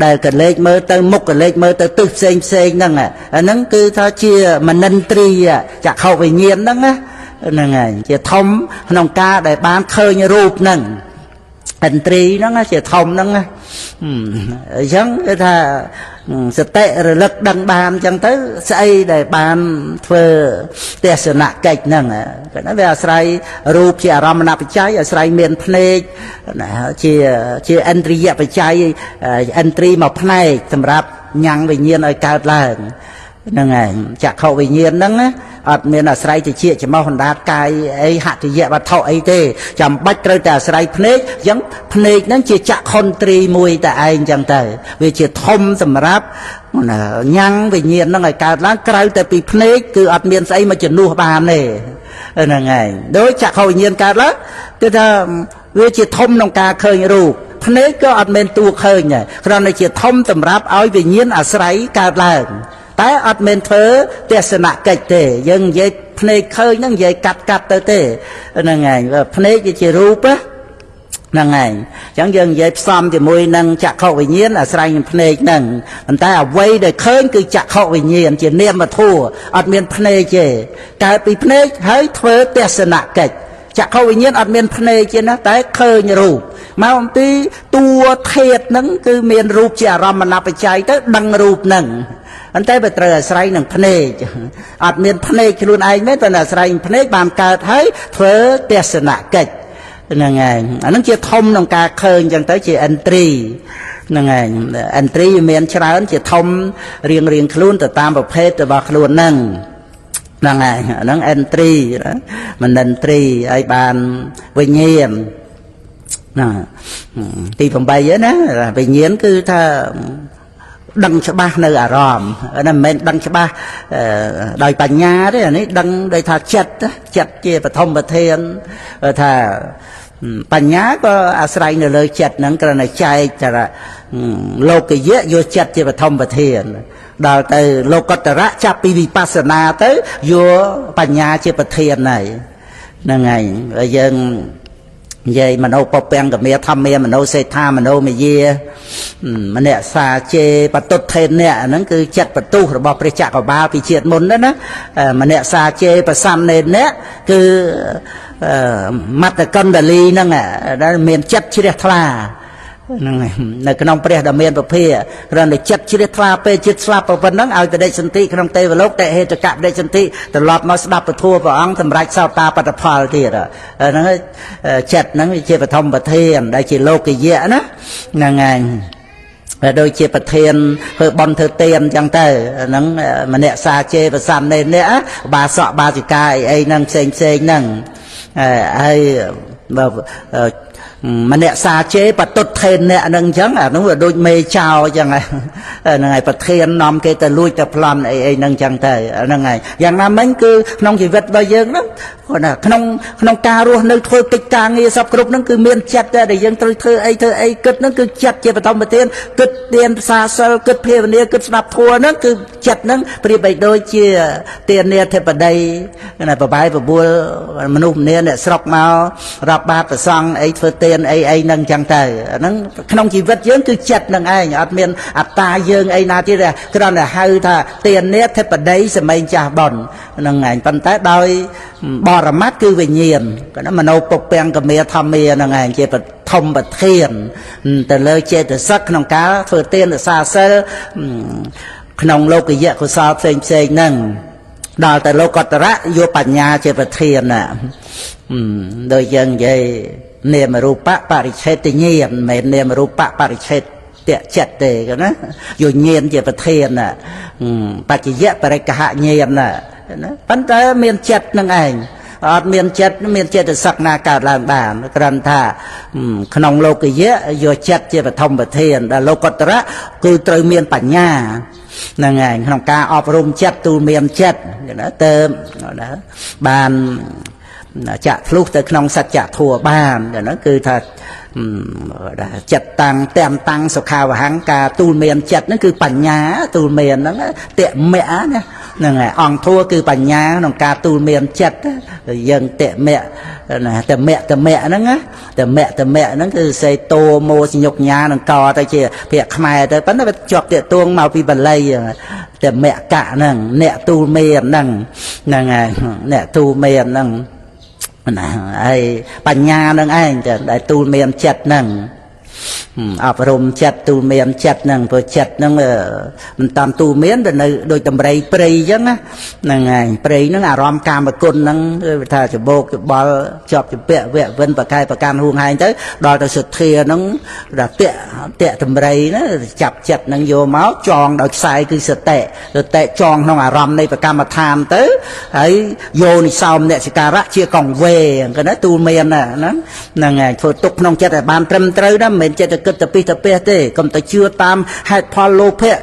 ដែលកលេចមើលទៅមុខកលេចមើលទៅទិសផ្សេងហ្នឹងអាហ្នឹងគឺថាជាមនិន្ទ្រីចក្ខុវិញ្ញាណហ្នឹងណាហ្នឹងហើយជាធំក្នុងការដែលបានឃើញរូបហ្នឹងឥន្ទ្រីហ្នឹងជាធំហ្នឹងអញ្ចឹងគឺថាសតិរលឹកដឹងបានអញ្ចឹងទៅស្អីដែលបានធ្វើទេសនកិច្ចហ្នឹងគឺថាវាអាស្រ័យរូបជាអារម្មណបច្ច័យអាស្រ័យមានភ្នែកជាឥន្ទ្រិយបច្ច័យឥន្ទ្រីមកភ្នែកសម្រាប់ញ៉ាំងវិញ្ញាណឲ្យកើតឡើងហ្នឹងហើយចក្ខុវិញ្ញាណហ្នឹងអត់មានអាស្រ័យតិចច្មោះអណ្ដាតកាយអីហតិយវត្ថុអីទេចាំបាច់ត្រូវតែអាស្រ័យភ្នែកអញ្ចឹងភ្នែកហ្នឹងជាចក្ខុន្ទ្រីមួយតែឯងអញ្ចឹងទៅវាជាធំសម្រាប់ញ៉ាំងវិញ្ញាណហ្នឹងឲ្យកើតឡើងក្រៅតែពីភ្នែកគឺអត់មានស្អីមកជំនួសបានទេហ្នឹងហើយដោយចក្ខុវិញ្ញាណកើតឡើងគឺថាវាជាធំក្នុងការឃើញរូបភ្នែកក៏អត់មានតួឃើញដែរគ្រាន់តែជាធំសម្រាប់ឲ្យវិញ្ញាណអាស្រ័យកើតឡើងតែអត់មានធ្វើទេសនកិច្ចទេយើងនិយាយភ្នែកឃើញហ្នឹងនិយាយកាត់ទៅទេហ្នឹងហើយភ្នែកវាជារូបហ្នឹងហើយអញ្ចឹងយើងនិយាយផ្សំជាមួយនឹងចក្ខុវិញ្ញាណអាស្រ័យនឹងភ្នែកហ្នឹងប៉ុន្តែអ្វីដែលឃើញគឺចក្ខុវិញ្ញាណជានាមធម៌អត់មានភ្នែកទេកើតពីភ្នែកហើយធ្វើទេសនកិច្ចចក្ខុវិញ្ញាណអត់មានភ្នែកទេណាតែឃើញរូបមកអំពីតួធាតុហ្នឹងគឺមានរូបជាអារម្មណបច្ច័យទៅដឹងរូបហ្នឹងអន្តែបើត្រូវអាស្រ័យនឹងភ្នែកអត់មានភ្នែកខ្លួនឯងទេតែអាស្រ័យនឹងភ្នែកបានកើតហើយធ្វើទេសនកិច្ចហ្នឹងឯងអាហ្នឹងជាធំក្នុងការឃើញអញ្ចឹងទៅជាឥន្ទ្រីហ្នឹងឯងឥន្ទ្រីមានច្រើនជាធំរៀងខ្លួនទៅតាមប្រភេទរបស់ខ្លួនហ្នឹងហ្នឹងឯងអាហ្នឹងឥន្ទ្រីមនិន្ទ្រីឲ្យបានវិញ្ញាណណាទី8ហ្នឹងណាវិញ្ញាណគឺថា đăng cho ba nơi rom nên mình đăng cho ba đòi bà nhà đấy này đăng đây thà chặt chia và thông và thiên thà bà nhá có asrai nơi lời chặt nắng cái này chai chả lô cái dễ vô chặt chia và thông và thiên đào từ lô có tara chắp vipassana tới vô bà nhá chia và thiên này là ngày bây giờ vậy mà nô bọc bènกับเมียทำเมียมันโนเซธามันโนเมียมันเนี่ยซาเจปตุเทนเนี่ยนั่นคือจัดประตูระบบประจักษ์กับบาปิเชียดมนนั่นนะมันเนี่ยซาเจประซัมเนนเนี่ยคือมัตตกันดลีนั่นแหละนั่นเมียนจัดชิเรทลานั่นไงในขนมเปรี้ยดเมียนประเภทเราในจัดชิเรทลาเปจิตสลาปวันนั้นเอาแต่ได้สันติขนมเตวโลกแต่เหตุกับได้สันติตลอดมาสดับประทัวพระองค์ทำไรเศร้าตาปัตตภาลที่ละนั่นจัดนั่นเชื่อประทมประเทศได้ชิโลกเยอะนะนั่นไงโดยเชื่อประเทศเพื่อบอลเธอเตียนจังเตอนั่นมันเนี่ยซาเจประสันเนี่ยเนี่ยบาสะบาสิกาไอ้นั่งเซงเซงนั่งไอ้มันเนี่ยซาเจปตุเทนเนี่ยนั่งจังนั่นว่าโดยเมย์ชาวจังไงนั่งไงประเทศนอมเกตลุยตะพลันไอ้นั่งจังเตอนั่งไงอย่างนั้นมันคือน้องชีวิตใบเยิงนั้นคนน่ะขนมการัวนึกถอยติดกลางเงี้ยสับกรุบนั่นคือเมียนจัดแต่ยังเธอไอ้กึดนั่นคือจัดเจ็บประทมประเทศกึดเตียนซาเซลกึดเพลเนียกึดสนับทัวนั่นคือจัดนั่นปริไปโดยเชี่ยเตียนเนียเทปไดนั่นประบายประบัวมนุษย์เนี่ยสกมารับบาปประซังไอ้เธอเตียนไอ้นั่งจังเตอนั่นขนมชีวิตเยอะคือจัดนั่งไอ้อัดเมียนอัตตาเยอะไอ้นาที่เนี่ยก็นั่นแหละให้ถ้าเตียนเนียเทปไดสมัยจ่าบอลนั่งไงปันแต่โดยบารมัดคือวิญญาณก็นั่นมันเอาปกเปียงกับเมียทำเมียนั่งไงเจ็บทมบัดเทียนแต่เลยเจ็บแต่ซักขนมกาเฟื่อเตียนแต่ซาเซลขนมโลกเยอะก็ซาเซงนั่งดาวแต่โลกตระโยปัญญาเจ็บเทียนน่ะโดยยังไงเนมรูปะปริเชตเงียนเหมือนเนมรูปะปริเชตเตะจัดเตะกันนะอยู่เงียนเจ็บเทียนน่ะปัจจิยะปริกหะเงียนน่ะปัญจเมียนจัดนั่งเองเมียนจัดสักนาการลานบานกรันธาขนมโลกเยอะโยจัดเจ็บทมประเทศแต่โลกตระคือตรเมียนปัญญานั่งไงขนมกาอบรมจัดตูเมียนจัดนะเติมนะบานจะทะลุแต่ขนมสัจจะทั่วบ้านนั่นคือถ้าจัดตังเต็มตังสุขาวหังกาตูเมียนจัดนั่นคือปัญญาตูเมียนนั่นเตะแม่เนี่ยนั่นไงอ่องทั่วคือปัญญาขนมกาตูเมียนจัดยังเตะแม่แต่แม่นั่นไงแต่แม่นั่นคือใส่โตโมสิยกญาหนังกอแต่เชี่ยเพียขมายแต่ปั้นไปจอบเตะตัวมาปีบัลลัยแต่แม่กะนั่งเนี่ยตูเมียนนั่งนั่นไงเนี่ยตูเมียนนั่งไอ้ปัญญานั่งไอ้จะได้ตูเมียนจัดนั่งอบรมจัดตูเมียนจัดนั่งพอจัดนั่งมันตามตูเมียนแต่ในโดยตำไรปรีจังนะนั่งไงปรีนั่งอารมณ์การประกุนนั่งถ้าจะโบกจะบอลจอบจะเปะเวะเว้นประกายประการห่วงหายtớiดอยแต่สุดเทียนั่งดับเตะตำไรนะจับจัดนั่งโยม้าจองดอยสายคือสเตะจองนั่งอารมณ์ในประการมาทานtớiไอ้โยนิสาวเนี่ยสการะเชี่ยกองเวกันนะตูเมียนน่ะนั่นนั่งไงพอตกน้องจัดแต่บานเต็มเตยนะเหม็นจะเกิดแต่ปีแต่เป้เต้ก็แต่เชื่อตามให้พอโลเพะ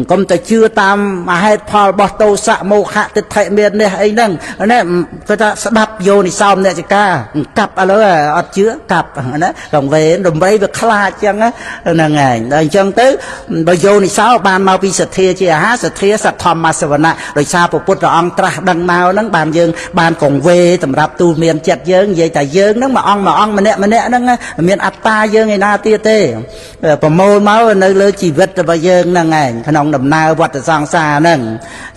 ก็แต่เชื่อตามมาให้พอบอโตสะโมหะติดไทยเมียนเนี่ยไอ้นั่งอันนี้ก็จะสดับโยนิสาวเนี่ยจะกล้ากลับอะไรอัดเชื้อกลับนะกองเวรดมใบแบบคลาจังนะนั่งไงดังจังtớiบโยนิสาวบานมาปีสัตเทียเจียฮะสัตเทียสัตธรรมมาสวรรค์โดยชาปุพุทธองตรัสดังมานั่งบานยืงบานกองเวสำหรับตูเมียนจัดยืงใหญ่แต่ยืงนั่งมาอ่องมันเนี่ยนั่งเมียนอัตตายืงไงนาเตี้ยเต้ประโมลมาในเลยชีวิตจะไปยืงนั่งไงขนมดำนาวัดสังสานั่ง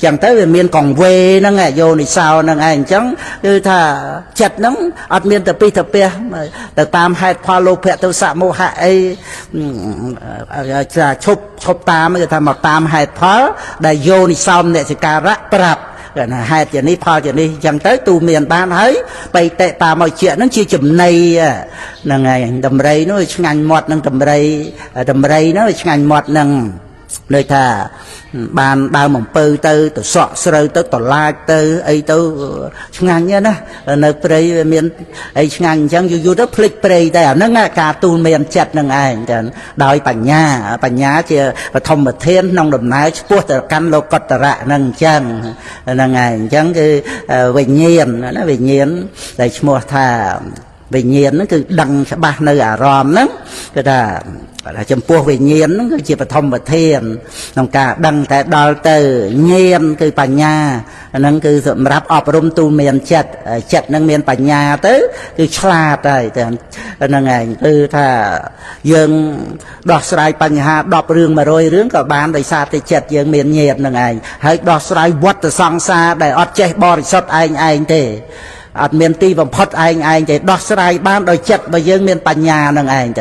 อย่างtớiเมียนกองเวนั่งไงโยนิสาวนั่งไงจังคือถ้าจัดนั่งอัดเมียนแต่ปีแต่เปียแต่ตามให้พอโลภะตุสะโมหะไอจะชบตามมันจะทำมาตามให้พอได้โยนิสาวเนี่ยสการะปรับให้อย่างนี้พออย่างนี้ยังtớiตูเมียนบ้านเฮ้ยไปเตะตามเอาเชี่ยนั่นชื่อจุ่มในนั่งไงดำไรนู้นงานหมดนั่งดำไรนู้นงานหมดนั่ง nơi thà bàn đào mỏng pơ tư từ sọ sợi tới tỏ lai tới ấy tới ngang nhá nơi prey miền ấy ngang chẳng dù đó click prey đây nó nghe cả tu miền chặt nâng ai đòi bảnh nhá chỉ và thông một thiên nông đầm nái buốt từ căn lô cọt rạ nâng chẳng nâng ai chẳng cái về nhiên nó về nhiên đây mua thà về nhiên nó cứ đăng ba nơi ròm đó cái là chấm pua về nhiên nó chỉ phải thông và thiền nông cả đăng tại đo từ nhiên cứ bành nhà nâng cứ ráp ọp rung tu miền chật nâng miền bành nhà tới cứ chla đây nâng ngày cứ thà dương đọt sài bành nhà đọt rương mà rồi rương cả bán để xa thì chật dương miền nhiệt nâng ngày hãy đọt sài vót từ song xa để ọt che bò sót anh thế miền tây và phật anh thì đọt sài ban đòi chật và dương miền bành nhà nâng anh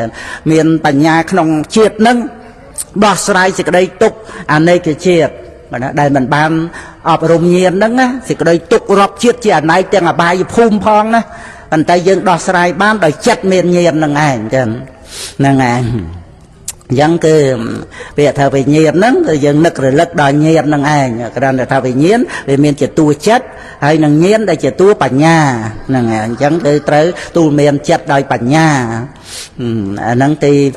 miền bành nhà không triệt nâng đọt sài chỉ cái đây tục này cái triệt mà đây mình ban ọp rung nhiên nâng á thì cái đây tục rọp triệt chỉ này tiếng là bài phum phong á anh ta dương đọt sài ban đòi chật miền nhiên nâng anh nâng anh dân cứ về thờ về nhiên nâng rồi dân nực rồi lật đòi nhiên nâng anh cái đó là thờ về nhiên về miền chỉ tu chất hay nâng nhiên đây chỉ tu bảnh nhà nâng anh dân cứ tới tu miền chất đòi bảnh nhà nâng ti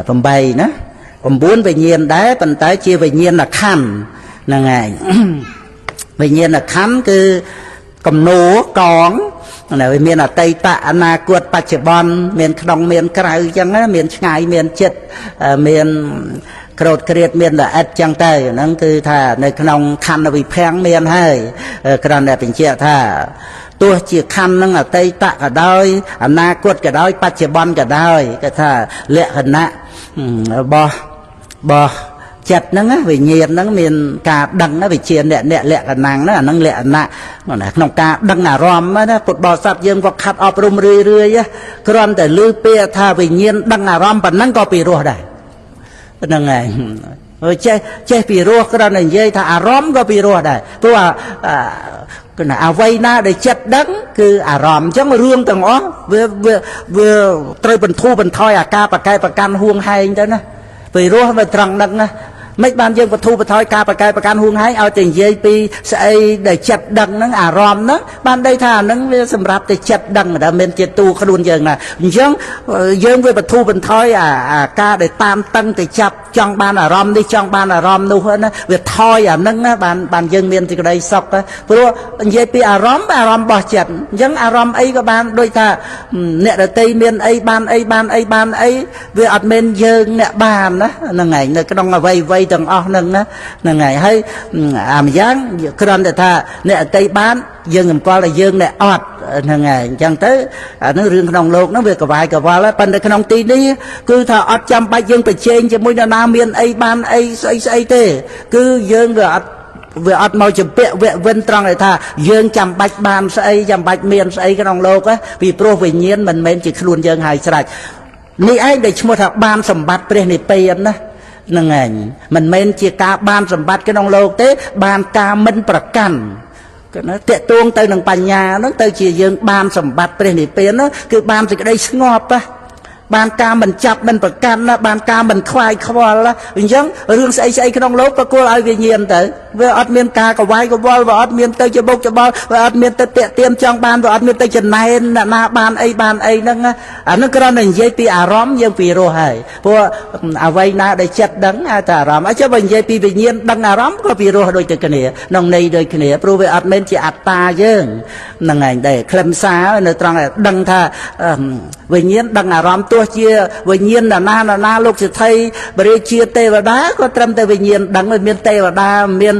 phần bay đó còn muốn về nhiên đấy phần tới chia về nhiên là khăn nâng anh về nhiên là khăn cứ cầm nô con này miền là tây tạ na cuột bạch chè bon miền đông miền cày chẳng á miền ngày miền chật miền cột kiệt miền là ết chẳng tây nâng cứ thà nơi đông khăn là bị phèn miền hay cái nàyเป็นเชี่ยthàตัวchỉ khăn nâng là tây tạ cả đôi na cuột cả đôi bạch chè bon cả đôi cái thà lệ hình nạ bò chặt nó về nhiệt nó miền cà đằng nó về chiên lẹ cái nàng nó là năng lẹ nạ nó là nông cà đằng là rom á cột bò sạp dương có khát ọp rum rưỡi á cònแต่ลือเปียทาvề nhiên đằng là rom bản năng có bị rùa đây năng này rồi che bị rùa cái đó này dây thà rom có bị rùa đây tôi cái nào vay na để chặt đắng cứ rom chẳng mà rương tầng ó vừa trời bần thu bần thoi ca bạc cây bạc can huông hay đó nè vì rùa về trăng đằng nè mấy ban dân vật thu vật thoi ca bạc cây bạc can huông hay ao tiền dây pi sẽ để chặt đằng nó rom đó ban đây thà nó sầm rạp để chặt đằng đã men chặt tu khơi đun dần nè dân về vật thu vật thoi ca để tam tăng để chặt trong ban rom đi trong ban rom đâu hơn việc thoi nâng ban dân miền thì cái đây sọc á rồi dây pi rom bỏ chặt dân rom ấy các ban đôi thà nè ở tây miền ấy ban ấy về ở miền dân nè ban đó là ngày này cái đông là vây tầng o nâng đó là ngày hay dáng cái đó là thà nè tây ban dân làm qua là dân nè ọt là ngày chẳng tới nó riêng cái đông lột nó về cả vài cả vào là phần cái đông tí đi cứ thà ọt trăm ba dân phải trên cho mỗi nam miền ấy ban ấy thế cứ dân về ọt màu chụp vẽ vân trăng này thà dân chăm bạch ban xây chăm bạch miền xây cái đông lột á vì pro về nhiên mình chỉ luôn dân hài sạchนี่ไอ้เด็กชั่วทักบ้านสมบัติเป็นในเปลี่ยนนะนั่งไงมันเมนเจียกาบ้านสมบัติก็น้องโลกเต้บ้านกามันประกันก็นะเตะตวงเตยหนังปัญญาเนาะเตยเจียยังบ้านสมบัติเป็นในเปลี่ยนเนาะคือบ้านสิ่งใดสงบปะบ้านกามันจับมันประกันนะบ้านกามันควายควอลละอย่างยังเรื่องใส่ก็น้องโลกก็กลัวเอาวิญญาณเตยว่าอัดเมียนกาก็ไว้ก็วอลว่าอัดเมียนเตยจะบกจะบอลว่าอัดเมียนเตยเตรียมจังบ้านว่าอัดเมียนเตยจะไหนน่ะนาบ้านไอ้นั่งนะอันนั้นก็เราหนึ่งยัยปีอารมณ์ยังปีโรให้เพราะเอาไว้นาได้จัดดังแต่อารมณ์ไอ้เจ้าเป็นยัยปีวิญญาณดังอารมณ์ก็ปีโรโดยตัวกันเนี่ยน้องในโดยกันเนี่ยเพราะว่าอัดเมียนจะอัตตาเยอะนั่งไงได้เคลมซาในตรังดังท่าวิญญาณดังอารมณ์ตัวเชี่ยวิญญาณนาลูกจะไทยบริเชียเทวดาก็ตรำแต่วิญญาณดังเมียนเทวดาเมียน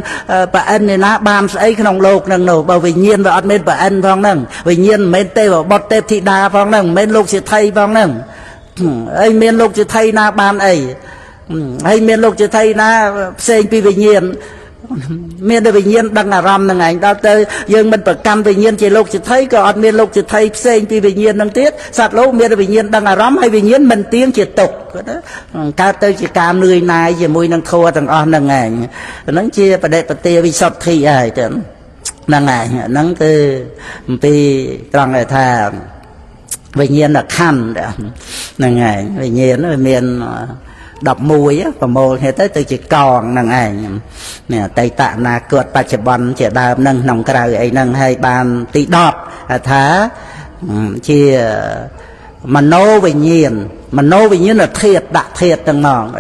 ปะอันเนี่ยนะบานไอ้ขนมโลกนั่งหนูบ่วิญญาณว่าอัดเมียนปะอันฟังนั่งวิญญาณเมียนเทวบดเทพธิดาฟังนั่งเมียนลูกจะไทยฟังนั่งไอ้เมียนลูกจะไทยนาบานไอ้เมียนลูกจะไทยนาเซงปีวิญญาณเมียนได้วิญญาณดังอารมณ์นั่งไงดาวเตยยังมันประกันวิญญาณเจโลกจะไทยก็อัดเมียนโลกจะไทยเซงปีวิญญาณนั่งเตี้ยสัตว์โลกเมียนได้วิญญาณดังอารมณ์ให้วิญญาณมันเตี้ยจะตกการเตยจะการเหนื่อยนายจะมวยนั่งโคต่างอ่อนนั่งไงนั่งเชียประเดประเตวิสัตที่ไอ้เจ้านั่งไงนั่งคือปีตรังไอ้ท่าวิญญาณขั้นนั่งไงวิญญาณเมียน đập mùi và mồ thế tới từ chỉ còn năng ảnh nè tây tạ na cượt ba chập bắn chỉ đào nâng nòng cày ấy nâng hay bàn tí đọp thá chia mà nô về nhiên là thiệt đã thiệt từng mòn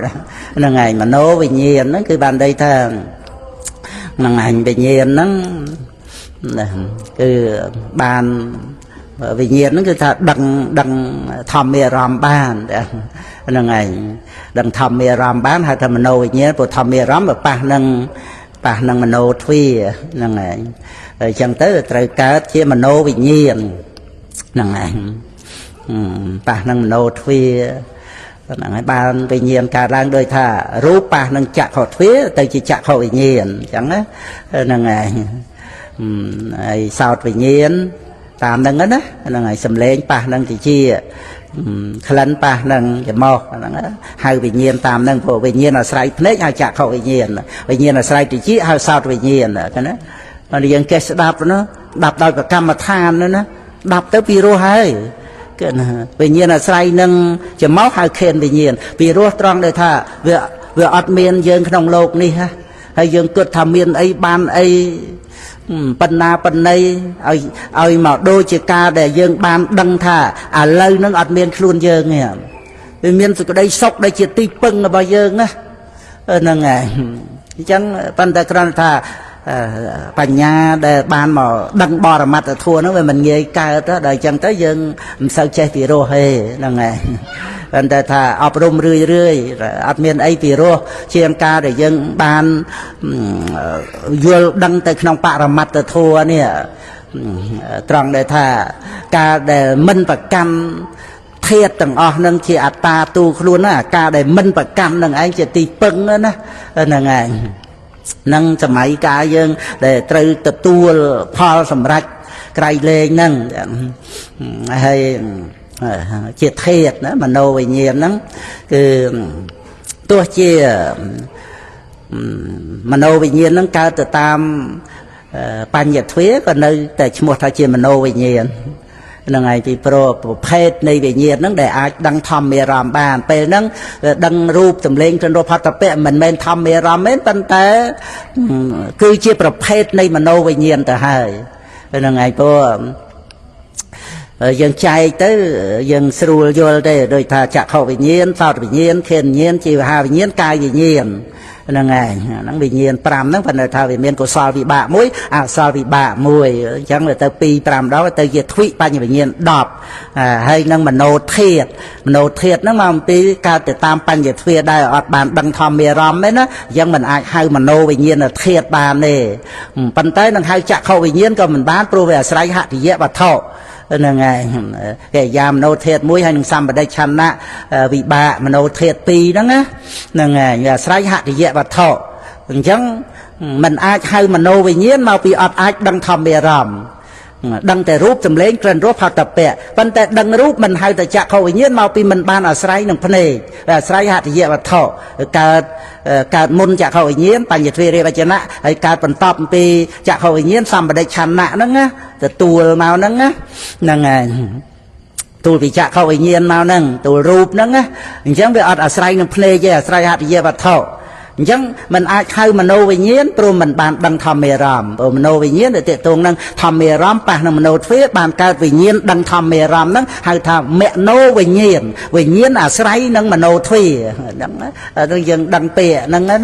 là ngày mà nô về nhiên nó cứ bàn đây thà năng ảnh về nhiên nó cứ bàn về nhiên nó cứ thà đằng thầm mê ram ban là ngày đằng thầm mê ram ban hay thầm nô về nhiên bộ thầm mê ram và pa năng mà nô thuy là ngày chẳng tới trời cá chia mà nô về nhiên là ngày pa năng nô thuy là ngày ban về nhiên cả đang đôi thà rú pa năng chặt họ thuy tới chỉ chặt họ về nhiên chẳng á là ngày sao về nhiên tạm năng á là ngày sầm lên pa năng thì chia khăn pa năng cái mò hai về nhiên tạm năng bộ về nhiên là sai nấy hai chặt họ về nhiên là sai thì chia hai sao về nhiên cái đó mà điền cái đạp nó đạp đôi cả cam mà than nữa nó đạp tới piro hay về nhiên là say nâng chỉ máu hai khen về nhiên piro tròn đây tha về ọt miên dương trong lục đi ha hay dương cướp tham miên ấy ban ấy phần na phần này ai mà đôi chỉ ca để dương ban đăng thà lời nó ọt miên luôn dương nghe về miên từ đây sốc đây chỉ ti pưng là bao dương á là ngày chẳng phần ta còn thàปัญญาđể ban mà đăng bò ra mặt thua nó về mình nghe ca đó đời chẳng tới dân sao chơi pì rô hề là ngày anh ta thà ấp rôm rưỡi ấp miền ấy pì rô chiên ca để dân ban vô đăng tới trong bạ ra mặt thua nè tròn để thà ca để minh và cam thiệt từng nâng chỉ ta tu luôn á ca để minh và cam nâng anh chỉ tì pưng nữa là ngày nângสมัยกายังแต่ตรึกตัวพอสำรักไกลเลงนั่งให้เจียเทศนะมโนวิญญาณนั่งคือตัวเจียมโนวิญญาณนั่งการตามปัญญาทวีก็ในแต่ชมวดทาเจียมโนวิญญาณlà ngày thì pro phết này về nhiệt nó để ai đăng thầm mê ràm bàn về nó đăng rụp tầm lên trên đô phát tập mình men thầm mê ràm mến tân tế cứ chia pro phết này mà nô về nhiệt từ hai là ngày po dân trai tới dân sưu vô đây rồi thà chặt hậu về nhiệt phao về nhiệt khen nhiệt chỉ hà về nhiệt cai về nhiệt là ngày nó bị nhiên pram nó phần là thao về miền của sao bị bạ mũi sao bị bạ mùi chẳng là tới pi pram đó tới diệt thụy bao nhiêu bị nhiên đọp hay năng mà nô thiệt nó mà tí cao từ tam pan diệt thụy đây ở bàn đăng thom mê rom đấy nó dân mình ai hay mà nô bị nhiên là thiệt bàn này pan tới năng hay chặt khâu bị nhiên còn mình bán pro về sấy hạ thì dễ và thọ là ngày cái giam nô thiệt mũi hay xăm ở đây chăn nè bị bạ mà nô thiệt pi đó á là ngày nhà sấy hạ thì dễ và thọ chẳng mình ai hay mà nô về nhiên mau bị ai đăng thầm bề rầm đăngแต่รูปจำเล้งเกรนรูปผัดตะเปะปันแต่ดังรูปมันให้แต่จะเขาอย่างนี้มาปีมันบานอาศัยหนึ่งพเนอาศัยหัดเยอะเท่าการมุนจะเขาอย่างนี้ปัญญาเทเรปัจนะไอการปันตอบปีจะเขาอย่างนี้ซ้ำไปได้ชันนะนั่งนะแต่ตัวมานั่งนะนั่งไงตัวปีจะเขาอย่างนี้มานั่งตัวรูปนั่งนะอย่างเช่นไปอาศัยหนึ่งพเนจะอาศัยหัดเยอะเท่าchẳng mình ai hay mà nô về nhiên pro mình bàn đăng thầm mê ram ở mình nô về nhiên để tiệt tuồng năng thầm mê ram pa năng mình nô phía bàn cao về nhiên đăng thầm mê ram năng hay thầm mẹ nô về nhiên sấy năng mà nô thuy đăng dân đăng pè năng đó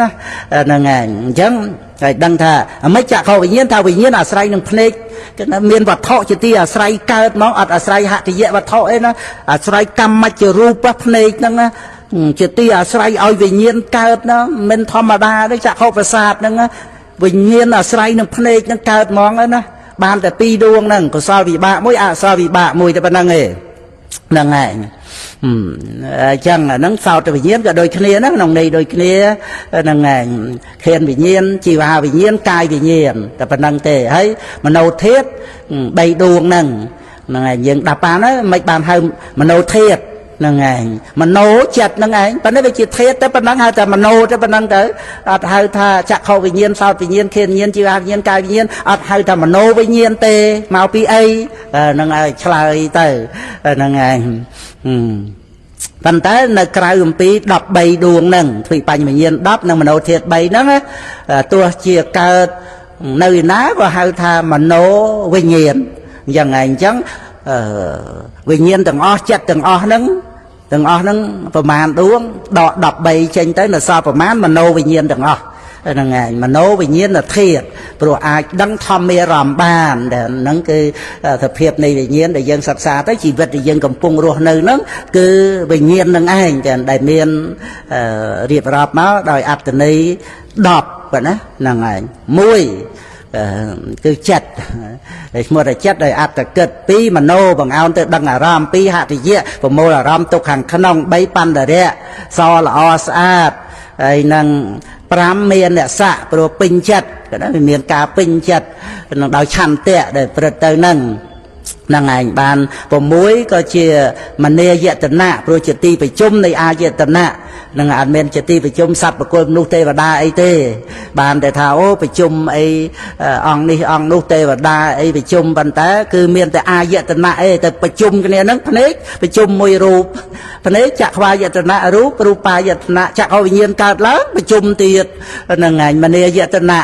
năng ngày chẳng đăng thà mấy chả khâu về nhiên thà về nhiên sấy năng phê cái miền vật thọ chỉ ti sấy cao nó sấy hạ thì dễ vật thọ ấy nó sấy cam mạch rup phê năng chỉ ti sấy ao về nhiên cao nó mình thầm mà đa đấy chả khâu phải sạt năng về nhiên sấy năng phê năng cao mong đó nó banแต่ปีดวงนั่งก็ซาวิบะมุ้ยซาวิบะมุ้ยแต่เป็นนั่งเองนั่งไงจังนั่งสาวแต่วิญญาณก็โดยเคลียร์นั่งนองในโดยเคลียร์นั่งไงเขียนวิญญาณจีวาวิญญาณกายวิญญาณแต่เป็นนั่งเตะให้มโนเทศใบดวงนั่งนั่งไงยังดับปานะไม่บานให้มโนเทศนั่งไงมันโนจัดนั่งไงปนนั้นไปจิตเทศแต่ปนนั้นให้แต่มันโนแต่ปนนั้นแต่ให้ถ้าจะเข้าวิญญาณสาววิญญาณเขียนวิญญาณจีวาวิญญาณกายวิญญาณให้แต่มันโนวิญญาณเตะมาปีไอนั่งไงชลายเตะนั่งไง ប៉ុន្តែនៅក្រៅអំពី13ដួងហ្នឹងទ្វីបបញ្ញវិញ្ញាណ10និងមโนធាតុ3ហ្នឹងទោះជាកើតនៅឯណាក៏ហៅថាមโนវិញ្ញាណយ៉ាងไงអញ្ចឹងវិញ្ញាណទាំងអស់ចិត្តទាំងអស់ហ្នឹងប្រមាណដួងដក13ចេញទៅនៅសល់ប្រមាណមโนវិញ្ញាណទាំងអស់ហ្នឹងហើយមโนវិញ្ញាណធាតុព្រោះអាចដឹងធម្មអារម្មណ៍បានតែហ្នឹងគឺសភាពនៃវិញ្ញាណដែលយើងសិក្សាទៅជីវិតដែលយើងកំពុងរស់នៅហ្នឹងគឺវិញ្ញាណនឹងឯងដែលមានរៀបរាប់មកដោយអត្តន័យ10បាទណាហ្នឹងឯង1គឺចិត្តដែលឈ្មោះថាចិត្តដោយអត្តកិត្ត2មโนបង្អោនទៅដឹងអារម្មណ៍2ហតិយៈប្រមូលអារម្មណ៍ទុកខាងក្នុង3បណ្ដរៈសល្អស្អាតហើយនឹង5មានអ្នកស័កព្រោះពេញចិត្តគាត់ថាវាមានការពេញចិត្តនឹងដោយឆន្ទៈដែលព្រឹត្តទៅហ្នឹងឯងបាន6ក៏ជាមនីយតនៈព្រោះជាទីប្រជុំនៃអាយតនៈនឹងអត់មានជាទីប្រជុំសត្វបុគ្គលមនុស្សទេវតាអីទេបានតែថាអូប្រជុំអីអង្គនេះអង្គនោះទេវតាអីប្រជុំប៉ុន្តែគឺមានតែអាយតនៈអីទៅប្រជុំគ្នាហ្នឹងភ្នែកប្រជុំមួយរូបភ្នែកចក្ខវាយតនៈរូបាយតនៈចក្ខវិញ្ញាណកើតឡើងប្រជុំទៀតហ្នឹងឯងមនីយតនៈ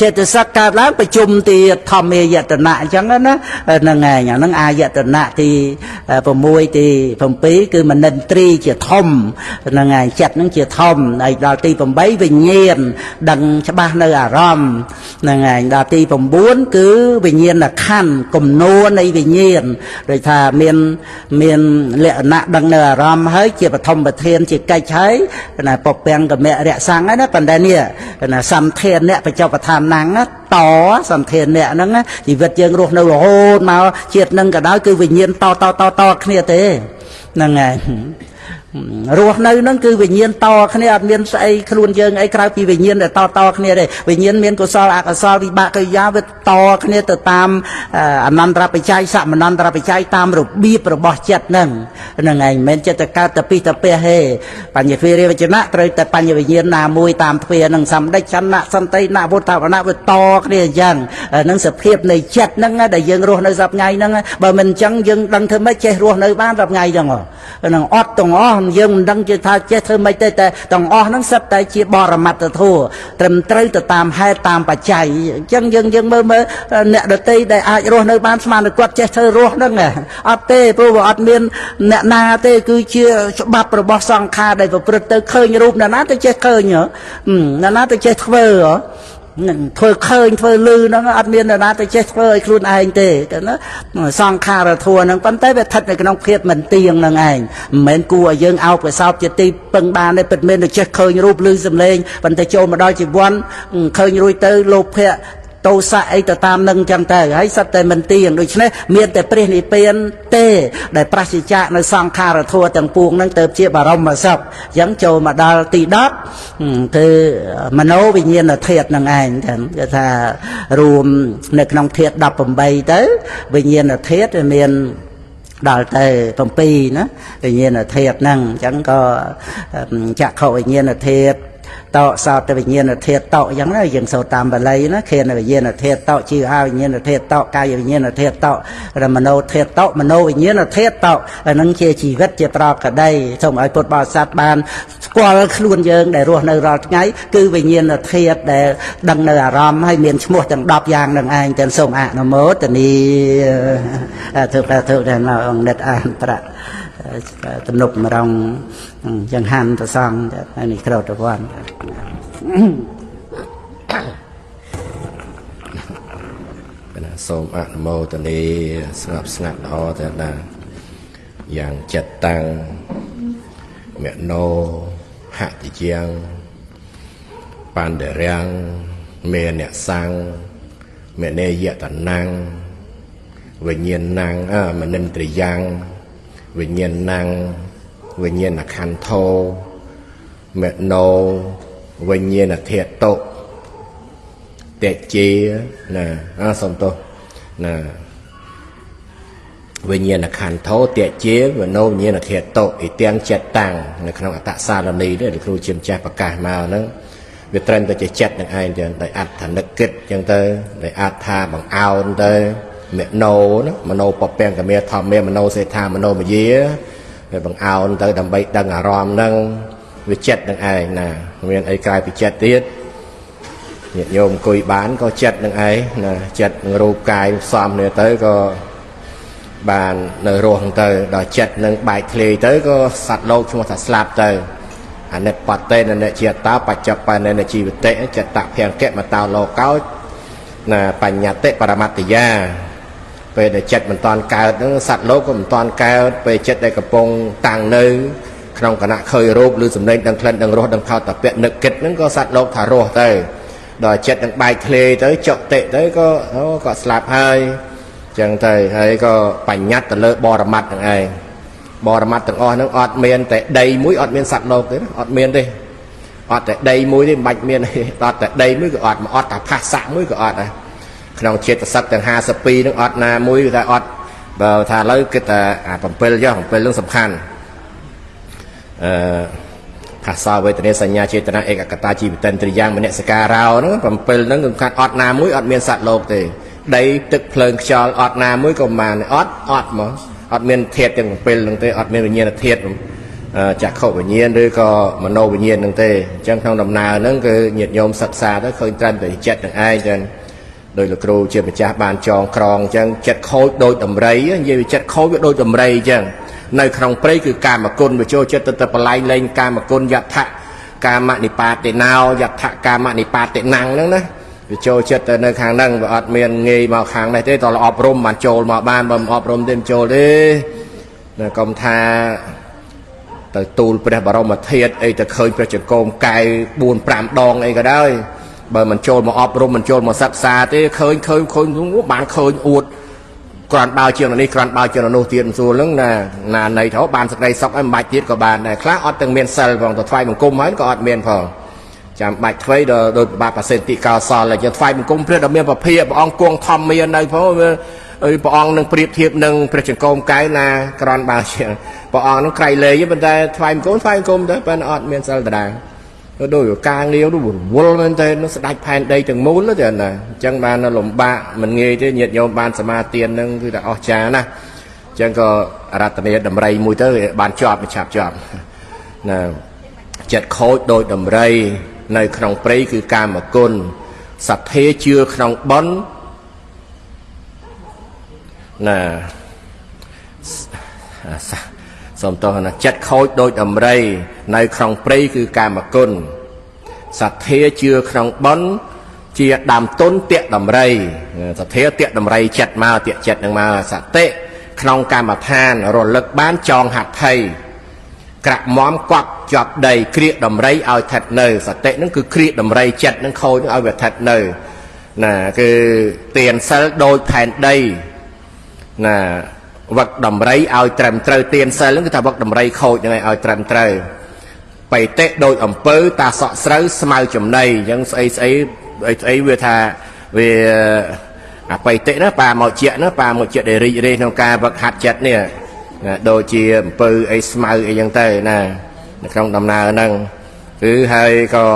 ចេតសិកកើតឡើងប្រជុំទៀតធម្មយតនៈអញ្ចឹងណាហ្នឹងឯងអាហ្នឹងអាយតនៈទី6ទី7គឺមនិន្ទ្រីជាធំហ្នឹងឯងចិត្តហ្នឹងជាធំហើយដល់ទី8វិញ្ញាណដឹងច្បាស់នៅអារម្មណ៍ហ្នឹងឯងដល់ទី9គឺវិញ្ញាណខណ្ឌគំនូរនៃវិញ្ញាណដូចថាមានលក្ខណៈដឹងនៅអារម្មណ៍ហើយជាបឋមប្រធានជាកិច្ចហើយណាពពាំងកមៈរស័ងហើយណាប៉ុន្តែនេះណាសំធានអ្នកបច្ចុប្បន្នណាំងតសំធានអ្នកហ្នឹងជីវិតយើងរស់នៅរហូតមកជាតិហ្នឹងក៏ដោយគឺវិញ្ញាណតគ្នាទេហ្នឹងហើយរស់នៅហ្នឹងគឺវិញ្ញាណតគ្នាអត់មានស្អីខ្លួនយើងអីក្រៅពីវិញ្ញាណដែលតគ្នាទេវិញ្ញាណមានកុសលអកុសលវិបាកកិរិយាវាតគ្នាទៅតាមអនន្តរបច្ច័យសមនន្តរបច្ច័យតាមរបៀបរបស់ចិត្តហ្នឹងឯងមិនមែនចិត្តកើតទៅពីទៅទេបញ្ញទ្វេរវចនៈត្រូវតែបញ្ញវិញ្ញាណណាមួយតាមទ្វេហ្នឹងសម្ដេចចន្ទៈសន្តិណវុទ្ធវណៈវាតគ្នាអញ្ចឹងហ្នឹងសភាពនៃចិត្តហ្នឹងដែលយើងរស់នៅសប្ថ្ងៃហ្នឹងបើមិនអញ្ចឹងយើងដឹងធ្វើម៉េចចេះរស់នៅបានសប្ថ្ងៃហ្នឹងហ្នឹងអត់ទាំងអស់យើងមិនដឹងជាថាចេះធ្វើម៉េចទេតែទាំងអស់ហ្នឹងសិតតែជាបរមត្តធម៌ត្រឹមត្រូវទៅតាមហេតុតាមបច្ច័យអញ្ចឹងយើងមើលអ្នកដទៃដែលអាចរស់នៅបានស្មានតែគាត់ចេះធ្វើរស់ហ្នឹងអត់ទេព្រោះវាអត់មានអ្នកណាទេគឺជាច្បាប់របស់សង្ខារដែលប្រព្រឹត្តទៅឃើញរូបអ្នកណាទៅចេះឃើញអ្នកណាទៅចេះធ្វើធ្វើឃើញធ្វើលឺហ្នឹងអត់មាននរណាទៅចេះធ្វើឲ្យខ្លួនឯងទេណាសង្ខារធัวហ្នឹងប៉ុន្តែវាស្ថិតនៅក្នុងភាពមិនទៀងហ្នឹងឯងមិនមែនគួរឲ្យយើងអោបកសោបជាទីពឹងបានទេពិតមែនទៅចេះឃើញរូបលឺសំឡេងប៉ុន្តែចូលមកដល់ជីវ័នឃើញរួចទៅលោភៈតោសៈអីទៅតាមនឹងចឹងទៅហើយសិតតែមិនទៀងដូច្នេះមានតែព្រះនិព្វានទេដែលប្រសិជ្ជៈនៅសង្ខារធัวទាំងពួងហ្នឹងទៅជាបរមសុខអញ្ចឹងចូលមកដល់ទី10គឺមโนវិញ្ញាណធាតុហ្នឹងឯងចឹងគេថារួមនៅក្នុងធាតុ18ទៅវិញ្ញាណធាតុវាមានដល់ទៅ7ណាវិញ្ញាណធាតុហ្នឹងអញ្ចឹងក៏ចក្ខុវិញ្ញាណធាតុតោសោតវិញ្ញាណធាតុតោអញ្ចឹងណាយើងសូត្រតាមបាលីណាខេនវិញ្ញាណធាតុតោជីវវិញ្ញាណធាតុតោកាយវិញ្ញាណធាតុតោមโนធាតុតោមโนវិញ្ញាណធាតុតោអានឹងជាជីវិតជាប្រកដីសូមឲ្យពុទ្ធបរិស័ទបានស្គាល់ខ្លួនយើងដែលរស់នៅរាល់ថ្ងៃគឺវិញ្ញាណធាតុដែលដឹងនៅអារម្មណ៍ហើយមានឈ្មោះទាំង10យ៉ាងនឹងឯងទាំងសូមអនុមោទនីធ្វើតែមកអង្គនិតអានប្រាក់ទំនុកម្រងចង្ហាន់ប្រសងនេះក្រោតវ័នសូមអនុមោទនីស្ងប់ស្ងាត់ល្អតែណាយ៉ាងចិត្តតាំងមេណោហតិយ៉ាងបណ្ដរាំងមេអ្នកសាំងមេនេយតណាំងវិញ្ញាណណាំងមនិន្ទ្រយ៉ាងវិញ្ញាណណាំងវិញ្ញាណខន្ធោមេណោវិញ្ញាណធាតុតេជាណាសំទោសណាវិញ្ញាណខន្ធោតេជាវិណោវិញ្ញាណធាតុអ៊ីទាំងចិត្តតាំងនៅក្នុងអត្តសាលនីនេះគ្រូជាម្ចាស់ប្រកាសមកហ្នឹងវាត្រឹមតែជាចិត្តនឹងឯងចឹងតែអត្ថនិកិតចឹងទៅដែលអាចថាបង្អោនទៅមេណោណាមโนពពាំងកមេធម្មេមโนសេដ្ឋាមโนមយា វាបង្អោនទៅដើម្បីដឹងអារម្មណ៍ហ្នឹងវាចិត្តនឹងឯងណាមានអីក្រៅពីចិត្តទៀតញាតិញោមអង្គុយបានក៏ចិត្តនឹងឯងណាចិត្តនឹងរូបកាយផ្សំគ្នាទៅក៏បាននៅរស់ទៅដល់ចិត្តនឹងបែកធ្លាយទៅក៏សត្វលោកឈ្មោះថាស្លាប់ទៅអនិបតេននិជាតោបច្ចបនេនជីវតិចិត្តភង្គៈមតោលោកោណាបញ្ញតិបរមត្តយាពេលដែលចិត្តមិនតាន់កើតហ្នឹងសត្វលោកក៏មិនតាន់កើតពេលចិត្តដែលកំពុងតាំងនៅក្នុងគណៈឃើញរូបឬសម្លេងដឹងក្លិនដឹងរសដឹងខោតពៈនឹកគិតហ្នឹងក៏សត្វលោកថារស់ទៅដល់ចិត្តនឹងបែកធ្លាយទៅចុតិទៅក៏ស្លាប់ហើយចឹងទៅហើយក៏បញ្ញត្តិទៅលើបរមត្តហ្នឹងឯងបរមត្តទាំងអស់ហ្នឹងអត់មានតែដីមួយអត់មានសត្វលោកទេអត់មានទេអត់តែដីមួយទេមិនបាច់មានអត់តែដីមួយក៏អត់អត់តែផាសៈមួយក៏អត់ដែរក្នុងចិត្តសឹកទាំង52ហ្នឹងអត់ណាមួយគឺថាអត់បើថាឥឡូវគិតថា7ចុះ7រឿងសំខាន់ផាសាវេទនាសញ្ញាចេតនាឯកកតាជីវិតិនត្រីយ៉ាងមនសិការោហ្នឹង7ហ្នឹងសំខាន់អត់ណាមួយអត់មានសត្វលោកទេដីទឹកភ្លើងខ្យល់អត់ណាមួយក៏បានអត់មកអត់មានធាតុទាំង7ហ្នឹងទេអត់មានវិញ្ញាណធាតុចក្ខុវិញ្ញាណឬក៏មโนវិញ្ញាណហ្នឹងទេអញ្ចឹងក្នុងដំណើរហ្នឹងគឺញាតិញោមសិក្សាទៅឃើញត្រឹមតែចិត្តនឹងឯងចឹងដោយលោកគ្រូជាម្ចាស់បានចងក្រងអញ្ចឹងចិត្តខូចដូចដំរីនិយាយចិត្តខូចវាដូចដំរីអញ្ចឹងនៅក្នុងព្រៃគឺកាមគុណវាចូលចិត្តទៅបលែងលែងកាមគុណយថៈកាមនិបាតិណោយថៈកាមនិបាតិណੰហ្នឹងណាវាចូលចិត្តទៅនៅខាងហ្នឹងវាអត់មានងាយមកខាងនេះទេតើអប់រំបានចូលមកបានបើមិនអប់រំទេមិនចូលទេណាកុំថាទៅទូលព្រះបរមធាតុអីទៅឃើញព្រះចង្កូមកែវ 4-5 ដងអីក៏ដោយបើមិនចូលមកអប់រំមិនចូលមកសិក្សាទេឃើញបានឃើញអួតក្រាន់បើជាងនេះក្រាន់បើជាងនោះទៀតសួរហ្នឹងណានៃទៅបានសក្តិសុខឲ្យមិនបាច់ទៀតក៏បានដែរខ្លះអត់ទាំងមានសិលផងទៅថ្វាយបង្គំហើយក៏អត់មានផងចាំបាច់ធ្វើដោយបាបសិទ្ធិកោសលហើយថ្វាយបង្គំព្រះដ៏មានពភាព្រះអង្គគង់ធម្មមាននៅផងព្រះអង្គនឹងប្រៀបធៀបនឹងព្រះចង្កូមកែវណាក្រាន់បើជាងព្រះអង្គនឹងក្រៃលែងប៉ុន្តែថ្វាយបង្គំទៅប៉ុន្តែអត់មានសិលដដែលដូចការងារនោះវល់មែនទេនឹងស្ដាច់ផែនដីទាំងមូលទេណាអញ្ចឹងបានលំបាកមិនងាយទេញាតិញោមបានសមាទាននឹងគឺតែអស្ចារ្យណាអញ្ចឹងក៏រតនាដំរីមួយទៅបានជាប់ឆាប់ជាប់ណាចិត្តខូចដោយដំរីនៅក្នុងព្រៃគឺកាមគុណសទ្ធាជឿក្នុងបុណ្យណាសូមតោះណាចិត្តខូចដោយដំរីនៅក្នុងព្រៃគឺកាមគុណសទ្ធាជឿក្នុងបុណ្យជាដើមទុនតាក់ដំរីសទ្ធាតាក់ដំរីចិត្តមកតាក់ចិត្តនឹងមកសតិក្នុងកម្មដ្ឋានរលឹកបានចងហត្ថីក្រាក់មមគប់ជាប់ដីគ្រាកដំរីឲ្យថិតនៅសតិនឹងគឺគ្រាកដំរីចិត្តនឹងខូចឲ្យវាថិតនៅណាគឺទានសិលដោយផែនដីណាវឹកដំរីឲ្យត្រឹមត្រូវទានសិលហ្នឹងគឺថាវឹកដំរីខូចហ្នឹងឲ្យត្រឹមត្រូវបៃតិដូចអំពើតាសក់ស្រូវស្មៅចំណីអញ្ចឹងស្អីវាថាវាអាបៃតិណាប៉ាមកជាណាប៉ាមកជាដែលរីករាយក្នុងការវឹកហាត់ចិត្តនេះដូចជាអំពើអីស្មៅអីចឹងទៅណានៅក្នុងដំណើរហ្នឹងគឺហើយក៏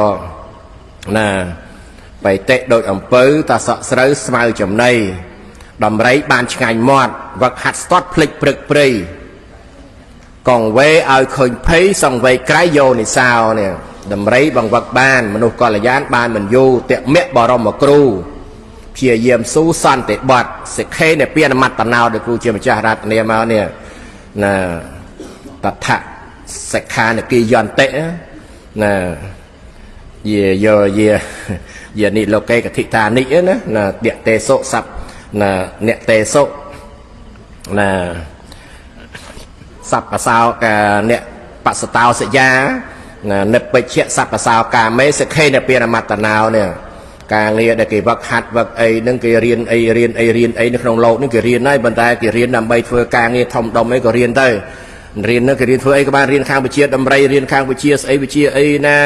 ណាបៃតិដូចអំពើតាសក់ស្រូវស្មៅចំណីដំរីបានឆ្ងាញ់មាត់វឹកហាត់ស្ទាត់ភ្លេចព្រឹកព្រៃកងវេឲ្យឃើញភ័យសង្វេយក្រៃយោនិសោនេះដំរីបង្វឹកបានមនុស្សកល្យានបានមិនយូរតេមៈបរមគ្រូព្យាយាមស៊ូសន្តិបត្តិសិក្ខេនៃពានមត្តណោដោយគ្រូជាម្ចាស់រតនាមកនេះណាតថសិក្ខានគិយន្តិណាយានិលោកេកធិតានិណាដេតេសុសັບណាអ្នកតេសុណាសัพពសោកាអ្នកបសតោសយាណានិបិជ្ជសัพពសោកាមេសិក្ខេនពានមត្តណោនេះការងារដែលគេវឹកហាត់វឹកអីហ្នឹងគេរៀនអីនៅក្នុងលោកនេះគេរៀនហើយប៉ុន្តែគេរៀនដើម្បីធ្វើការងារធំដុំអីក៏រៀនទៅរៀនហ្នឹងគេរៀនធ្វើអីក៏បានរៀនខាងវិជ្ជាដំរីរៀនខាងវិជ្ជាស្អីវិជ្ជាអីណា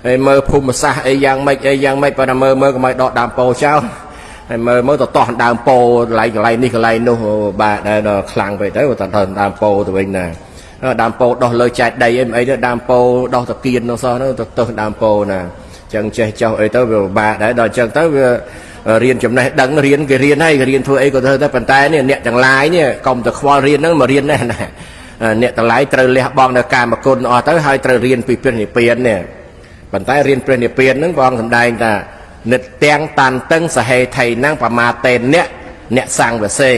ហើយមើលភូមិសាស្ត្រអីយ៉ាងម៉េចប៉ុន្តែមើលក៏មិនដកដើមពោចោលហើយមើលទៅតោះដើមពោកន្លែងនេះកន្លែងនោះបាទដល់ខ្លាំងពេកទៅតើដើមពោទៅវិញណាដើមពោដោះលើចែកដីអីទៅដើមពោដោះតកៀននោះសោះទៅដើមពោណាចឹងចេះចោះអីទៅវាពិបាកដែរដល់ចឹងទៅវារៀនចំណេះដឹងរៀនគេរៀនហើយគេរៀនធ្វើអីក៏ធ្វើតែប៉ុន្តែនេះអ្នកទាំងឡាយនេះកុំទៅខ្វល់រៀនហ្នឹងមករៀនណា អ្នកតឡៃត្រូវលះបង់នៅកាមគុណអស់ទៅហើយត្រូវរៀនពីព្រះនិព្វាននេះប៉ុន្តែរៀនព្រះនិព្វានហ្នឹងបងសម្ដែងថានិតទាំងតាន់តឹងសហេថៃណាំងប្រមាតេអ្នកសង្វសេ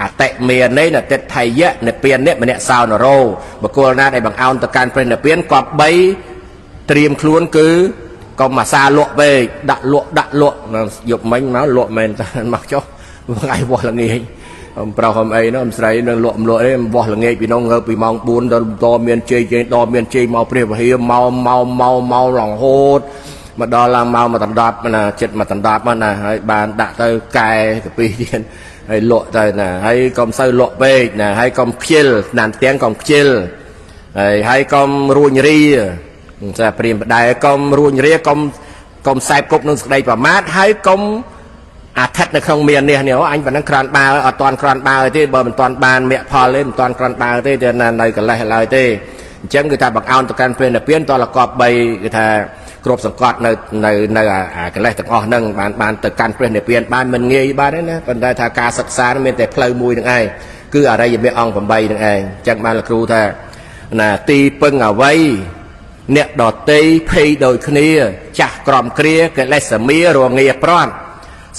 អតិមេនៃនតិថៃយៈនិព្វាននេះម្នាក់សោនរោបុគ្គលណាដែលបង្អោនទៅកាន់ព្រះនិព្វានគប្បីត្រៀមខ្លួនគឺកុំអាសាលក់ពេកដាក់លក់យប់មិញមកលក់មែនតើមកចុះថ្ងៃវោះល្ងាចប្រុសអីនោះស្រីនឹងលក់ទេវោះល្ងាចពីនោះងើបពីម៉ោង4ដល់តមានជ័យដល់មានជ័យមកព្រះវិហារមករហូតមកដល់ឡើងមកដណ្ដប់ណាចិត្តមកដណ្ដប់ណាហើយបានដាក់ទៅកែកាពីទៀតហើយលក់ទៅណាហើយកុំសូវលក់ពេកណាហើយកុំខ្ជិលណានទាំងកុំខ្ជិលហើយកុំរួញរាតែព្រាមបដែកុំរួញរាកុំខ្សែបគប់នឹងស្ដីប្រមាថហើយកុំអាថិតនៅក្នុងមាននេះអញប៉ុណ្ណឹងក្រាន់បើអត់តាន់ក្រាន់បើទេបើមិនតាន់បានមគ្គផលទេមិនតាន់ក្រាន់បើទេតែនៅកលេសឡើយទេអញ្ចឹងគឺថាបង្អោនទៅកាន់ព្រះនិព្វានតលកប3គឺថាគ្រប់សង្កត់នៅអាកលេសទាំងអស់ហ្នឹងបានទៅកាន់ព្រះនិព្វានបានមិនងាយបានទេណាប៉ុន្តែថាការសិក្សាមានតែផ្លូវមួយនឹងឯងគឺអរិយមគ្គអង្គ8នឹងឯងអញ្ចឹងបានលោកគ្រូថាណាទីពឹងអ្វីអ្នកដតីភ័យដូចគ្នាចាស់ក្រំគ្រាកិលេសមារងាប្រន់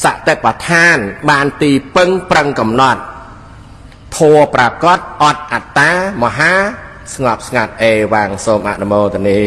សតិប្បដ្ឋានបានទីពឹងប្រឹងកំណត់ធัวប្រកបអត់អត្តាមហាស្ងប់ស្ងាត់អេវ៉ាងសូមអនុមោទនា